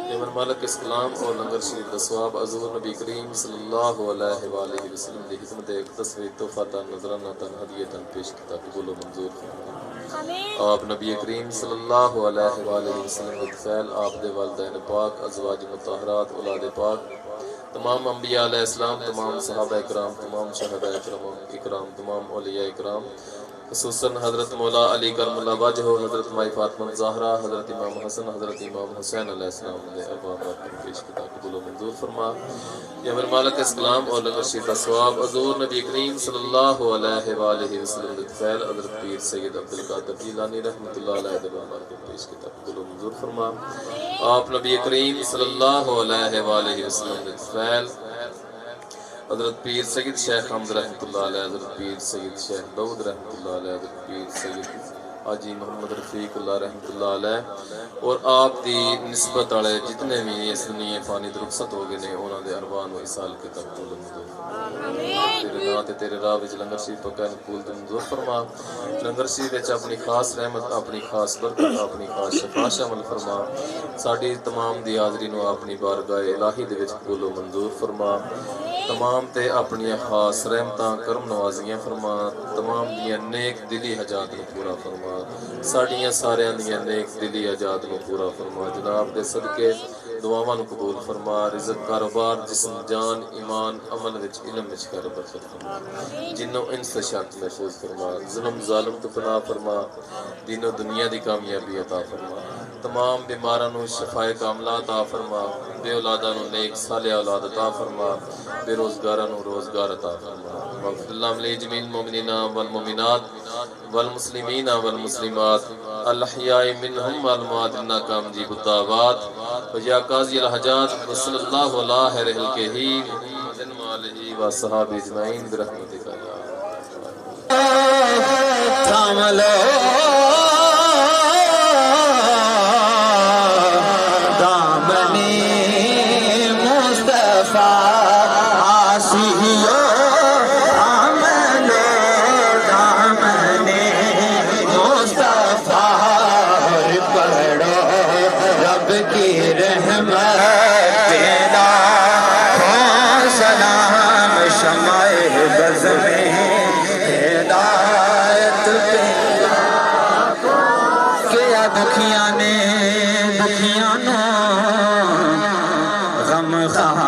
اے من مالک اس کلام اور لنگر شریف کا ثواب حضور نبی کریم صلی اللہ علیہ وآلہ وسلم دی خدمت ایک تصویر تحفہ تن نظرانہ تن ہدیہ تن پیش کتا قبول و منظور فرما آپ نبی کریم صلی اللہ علیہ وآلہ وسلم فعل آپ دے والدین پاک ازواج مطہرات اولاد پاک تمام انبیاء علیہ السلام تمام صحابہ اکرام تمام شہداء اکرام تمام اولیاء اکرام خصوصاً حضرت مولا علی کرم اللہ وجہ حضرت مائی فاطمہ زہرا حضرت امام حسن حضرت امام حسین علیہ السلام نے ارباب پر پیش کتا قبول و منظور فرما یا میرے مالک اسلام اور لنگر شریف کا ثواب حضور نبی کریم صلی اللہ علیہ وآلہ وسلم فعل حضرت پیر سید عبدالقادر جیلانی رحمۃ اللہ علیہ دربار پر پیش کتا قبول و منظور فرما آپ نبی کریم صلی اللہ علیہ وآلہ وسلم فعل حضرت پیر سید شیخ حمد رحمۃ اللہ علیہ حضرت پیر سید شیخ داؤد رحمۃ اللہ علیہ حضرت پیر سید حاجی محمد رفیق اللہ رحمۃ اللہ علیہ اور آپ دی نسبت والے جتنے بھی اس دنیا فانی رخصت ہو گئے نے انہاں دے ارواح و اسال کے تقبل منظور تیرے نام تے تیرے راہ وچ لنگر شریف پکا قبول تے منظور فرما لنگر شریف وچ اپنی خاص رحمت اپنی خاص برکت اپنی خاص شفا شامل فرما ساڈی تمام دی حاضری نو اپنی بارگاہ الہی دے وچ قبول و منظور فرما تمام تے اپنی خاص رحمتاں کرم نوازیاں فرما تمام دیاں نیک دلی حاجات نو پورا فرما ساڈیاں ساریاں دیاں نیک دلی حاجات نو پورا فرما جناب دے صدقے دعاواں نو قبول فرما رزق کاروبار جسم جان ایمان عمل وچ علم وچ خیر برکت فرما جنوں انس شرط محفوظ فرما ظلم ظالم تو پناہ فرما دین و دنیا دی کامیابی عطا فرما تمام بیماراں نو شفائے کاملہ عطا فرما، بے اولاداں نو نیک صالح اولاد عطا فرما، بے روزگاراں نو روزگار عطا فرما۔ واغفر اللہم لجمیع المؤمنین والمؤمنات والمسلمین والمسلمات الاحیاء منہم والاموات انک مجیب الدعوات ویا قاضی الحاجات وصلی اللہ علی خیر خلقہ محمد وآلہ وصحبہ اجمعین برحمتک یا تھام لو دامنی مصطفیٰ آسیو تھام لو دامنی مصطفیٰ اور پڑھو رب کی رحمت پیدا ہو سلام شمع بز میں ہدایت پیدا کیا دکھیاں نے دکھیاں نو غم خواہ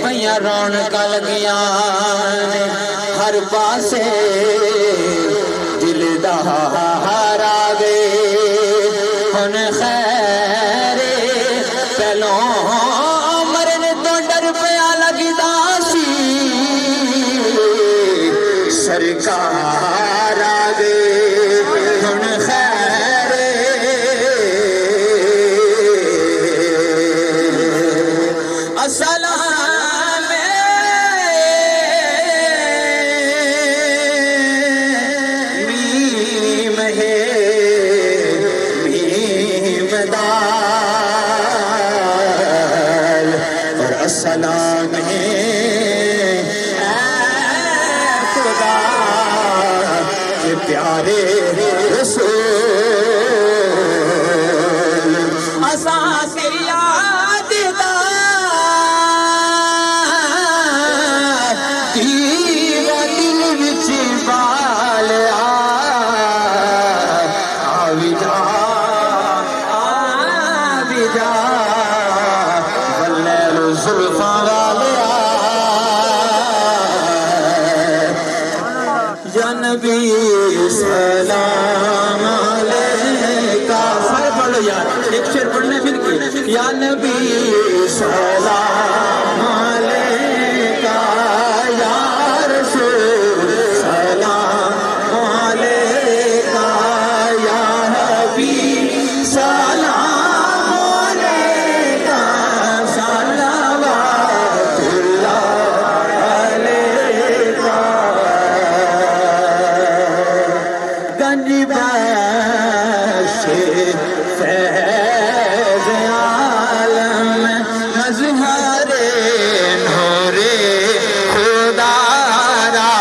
میاں رونقاں لگیاں نے ہر پاسے دل دا ہار آ گئے ہن خیر پہلوں مرن تو ڈر پیا لگدا سی سرکار آ گئے ہن خیر السلام میم ہے میم دال اور السلام ہے خدا کے پیارے رسول اساں کے یاد دیوا دل وچ بال آوی جا واللیل زلفاں والیا یا نبی سلام علیکہ سارے پڑھ لو یار ایک شعر پڑھنے پھر کی یا نبی سلام علیکہ یا رسول سلام علیکہ یا حبیب سلام علیکہ صلوات اللہ علیکہ گنج بخش فیض عالم مظہر نور خدا را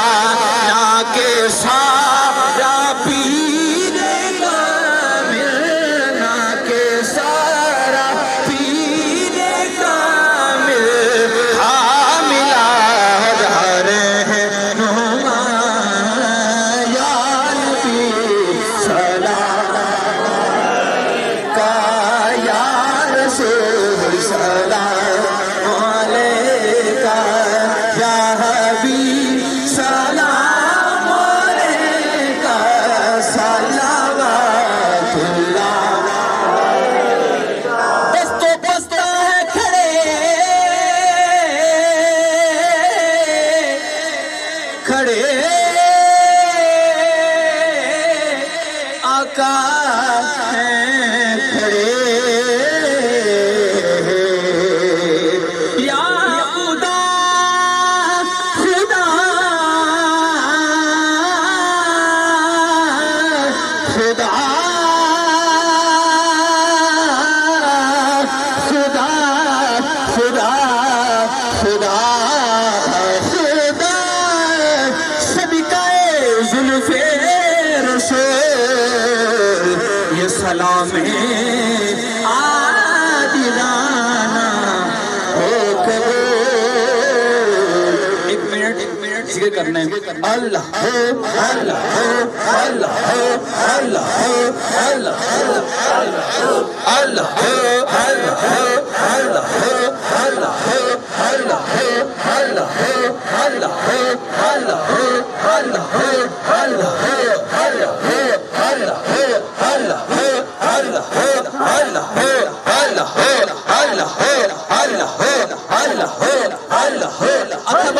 نا کے سارا پیر کامل نا کے سارا پیر کامل حاملہ ہر نما یا نبی سلام کا یا رسول سلام علیکہ یا حبیب سلام علیکہ صلوات اللہ دستوں پستہ ہے کھڑے کھڑے آقا ہیں کھڑے یا خدا خدا خدا خدا خدا خدا خدا صدقہ زلف رسول یہ سلام ہے عادلانہ ہو قبول ایک منٹ ذکر کرنا ہے اللہ ہو اللہ ہو اللہ ہو اللہ ہو اللہ ہو اللہ ہو اللہ ہو اللہ ہو اللہ ہو اللہ ہو اللہ ہو اللہ ہو اللہ ہو اللہ ہو اللہ ہو اللہ ہو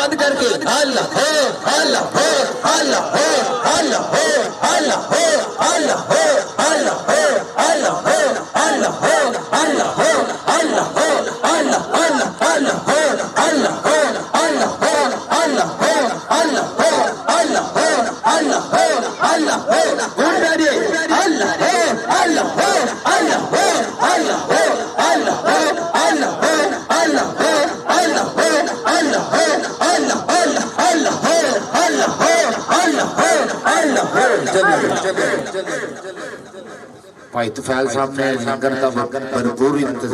بند کر کے اللہ ہو اللہ ہو اللہ ہو اللہ ہو اللہ ہو اللہ ہو اللہ ہو اللہ ہو اللہ ہو اللہ ہو اللہ ہو اللہ اللہ اللہ ہو اللہ ہو اللہ ہو اللہ ہو اللہ ہو اللہ ہو اللہ ہو اللہ ہو اللہ ہو اللہ ہو اللہ ہو اللہ ہو اللہ ہو اللہ ہو اللہ ہو اللہ ہو اللہ ہو اللہ ہو اللہ اللہ ہو اللہ ہو اللہ ہو اللہ ہو بھائی طفیل صاحب نے لنگر کا بھرپور انتظام